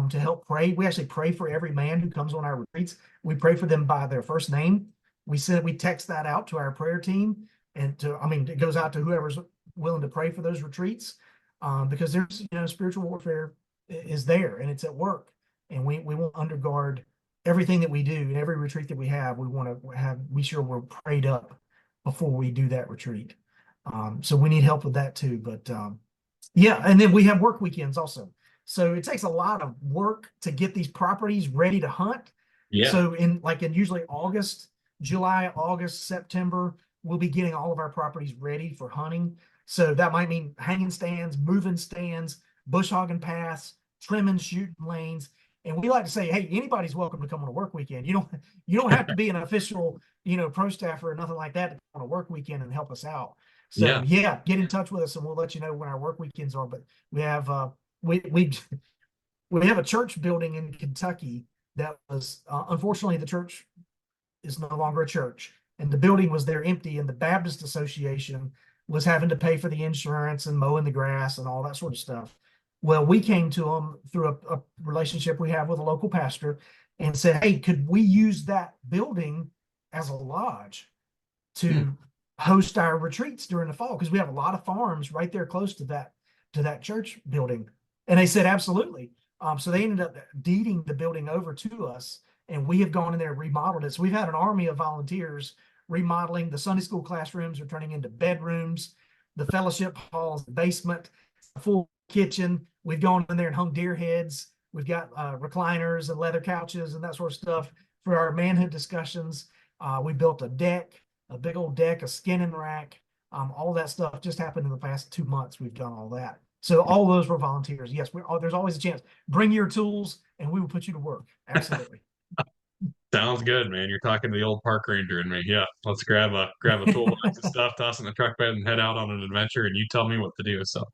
to help pray. We actually pray for every man who comes on our retreats. We pray for them by their first name. We text that out to our prayer team, and it goes out to whoever's willing to pray for those retreats, because there's spiritual warfare is there, and it's at work, and we want to undergird everything that we do, and every retreat that we have, we want to be sure we're prayed up before we do that retreat. So we need help with that too. But yeah, and then we have work weekends also. So it takes a lot of work to get these properties ready to hunt. Yeah. So in usually July, August, September, we'll be getting all of our properties ready for hunting. So that might mean hanging stands, moving stands, bush hogging paths, trimming, shooting lanes. And we like to say, hey, anybody's welcome to come on a work weekend. You don't have to be an official, pro staffer or nothing like that to come on a work weekend and help us out. So yeah, get in touch with us and we'll let you know when our work weekends are. But we have we have a church building in Kentucky that was unfortunately, the church is no longer a church, and the building was there empty, and the Baptist Association was having to pay for the insurance and mowing the grass and all that sort of stuff. Well, we came to them through a relationship we have with a local pastor and said, hey, could we use that building as a lodge to host our retreats during the fall? Because we have a lot of farms right there close to that church building. And they said, absolutely. So they ended up deeding the building over to us, and we have gone in there and remodeled it. So we've had an army of volunteers remodeling. The Sunday school classrooms are turning into bedrooms, the fellowship halls, the basement, a full kitchen. We've gone in there and hung deer heads. We've got recliners and leather couches and that sort of stuff for our manhood discussions. We built a deck, a big old deck, a skinning rack. All that stuff just happened in the past 2 months. We've done all that. So all those were volunteers. Yes, there's always a chance. Bring your tools and we will put you to work. Absolutely. Sounds good, man. You're talking to the old park ranger in me. Yeah, let's grab a toolbox and stuff, toss it in the truck bed, and head out on an adventure. And you tell me what to do. So,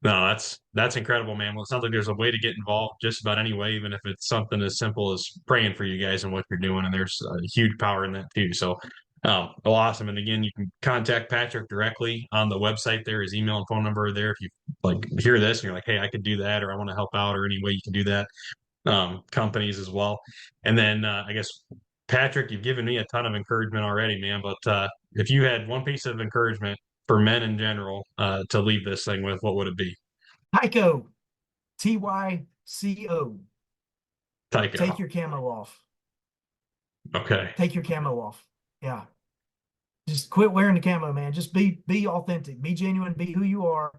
no, that's incredible, man. Well, it sounds like there's a way to get involved just about any way, even if it's something as simple as praying for you guys and what you're doing. And there's a huge power in that too. So, well, awesome. And again, you can contact Patrick directly on the website. There, his email and phone number are there. If you hear this and you're like, hey, I could do that, or I want to help out, or any way you can do that. Companies as well. And then I guess, Patrick, you've given me a ton of encouragement already, man. But if you had one piece of encouragement for men in general to leave this thing with, what would it be? Tyco, Tyco. Tycho. Take your camo off. Okay. Take your camo off. Yeah. Just quit wearing the camo, man. Just be authentic, be genuine, be who you are,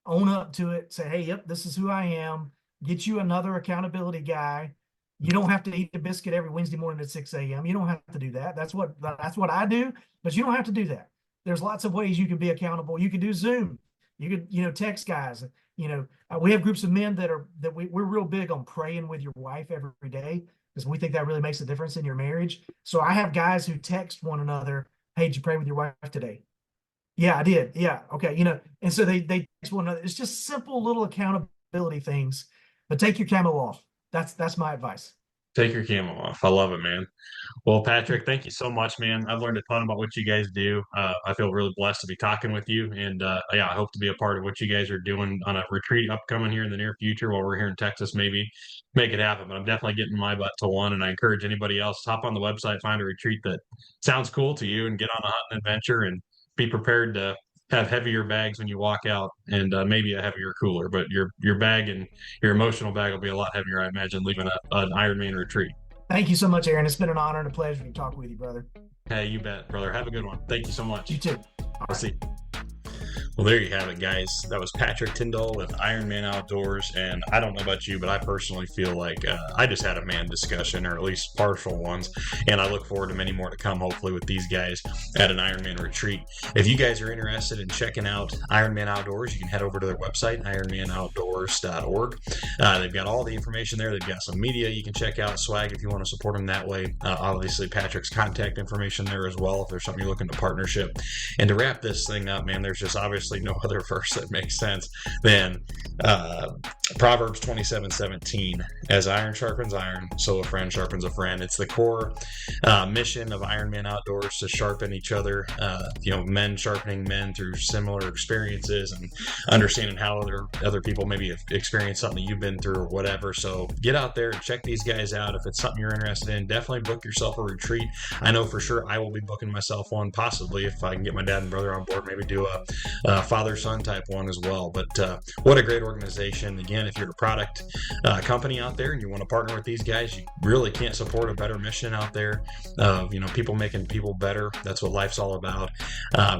own up to it. Say, hey, yep, this is who I am. Get you another accountability guy. You don't have to eat a biscuit every Wednesday morning at 6 a.m. You don't have to do that. That's what I do, but you don't have to do that. There's lots of ways you can be accountable. You can do Zoom. You could, text guys. We have groups of men we're real big on praying with your wife every day, because we think that really makes a difference in your marriage. So I have guys who text one another, "Hey, did you pray with your wife today?" "Yeah, I did." "Yeah, okay." And so they text one another. It's just simple little accountability things. But take your camo off. That's my advice. Take your camo off. I love it, man. Well, Patrick, thank you so much, man. I've learned a ton about what you guys do. I feel really blessed to be talking with you. And yeah, I hope to be a part of what you guys are doing on a retreat upcoming here in the near future while we're here in Texas, maybe make it happen. But I'm definitely getting my butt to one. And I encourage anybody else, hop on the website, find a retreat that sounds cool to you, and get on a hunting adventure, and be prepared to have heavier bags when you walk out, and maybe a heavier cooler. But your bag and your emotional bag will be a lot heavier, I imagine, leaving an Ironman retreat. Thank you so much, Aaron. It's been an honor and a pleasure to talk with you, brother. Hey, you bet, brother. Have a good one. Thank you so much. You too. I'll see. Well, there you have it, guys. That was Patrick Tyndall with Ironman Outdoors. And I don't know about you, but I personally feel like I just had a man discussion, or at least partial ones. And I look forward to many more to come, hopefully, with these guys at an Ironman retreat. If you guys are interested in checking out Ironman Outdoors, you can head over to their website, ironmanoutdoors.org. They've got all the information there. They've got some media you can check out, swag if you want to support them that way. Obviously, Patrick's contact information there as well if there's something you're looking to partnership. And to wrap this thing up, man, there's just obviously no other verse that makes sense than Proverbs 27:17. As iron sharpens iron, so a friend sharpens a friend. It's the core mission of Ironman Outdoors, to sharpen each other, men sharpening men through similar experiences, and understanding how other people maybe have experienced something you've been through or whatever. So get out there and check these guys out. If it's something you're interested in, definitely book yourself a retreat. I know for sure I will be booking myself one, possibly if I can get my dad and brother on board, maybe do a father-son type one as well. But what a great organization. Again, if you're a product company out there and you want to partner with these guys, you really can't support a better mission out there of people making people better. That's what life's all about.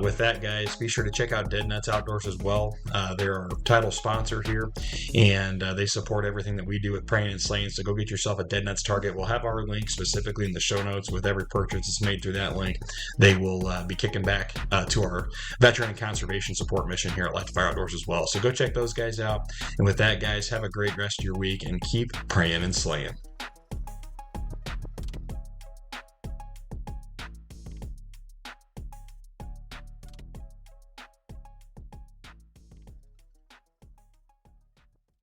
With that, guys, be sure to check out DEADNUTS Outdoors as well. They're our title sponsor here, and they support everything that we do with Prayin and Slayin. So go get yourself a DEADNUTS target. We'll have our link specifically in the show notes. With every purchase that's made through that link, they will be kicking back to our veteran and conservation support mission here at Life Fire Outdoors as well. So go check those guys out. And with that, guys, have a great rest of your week, and keep praying and slaying.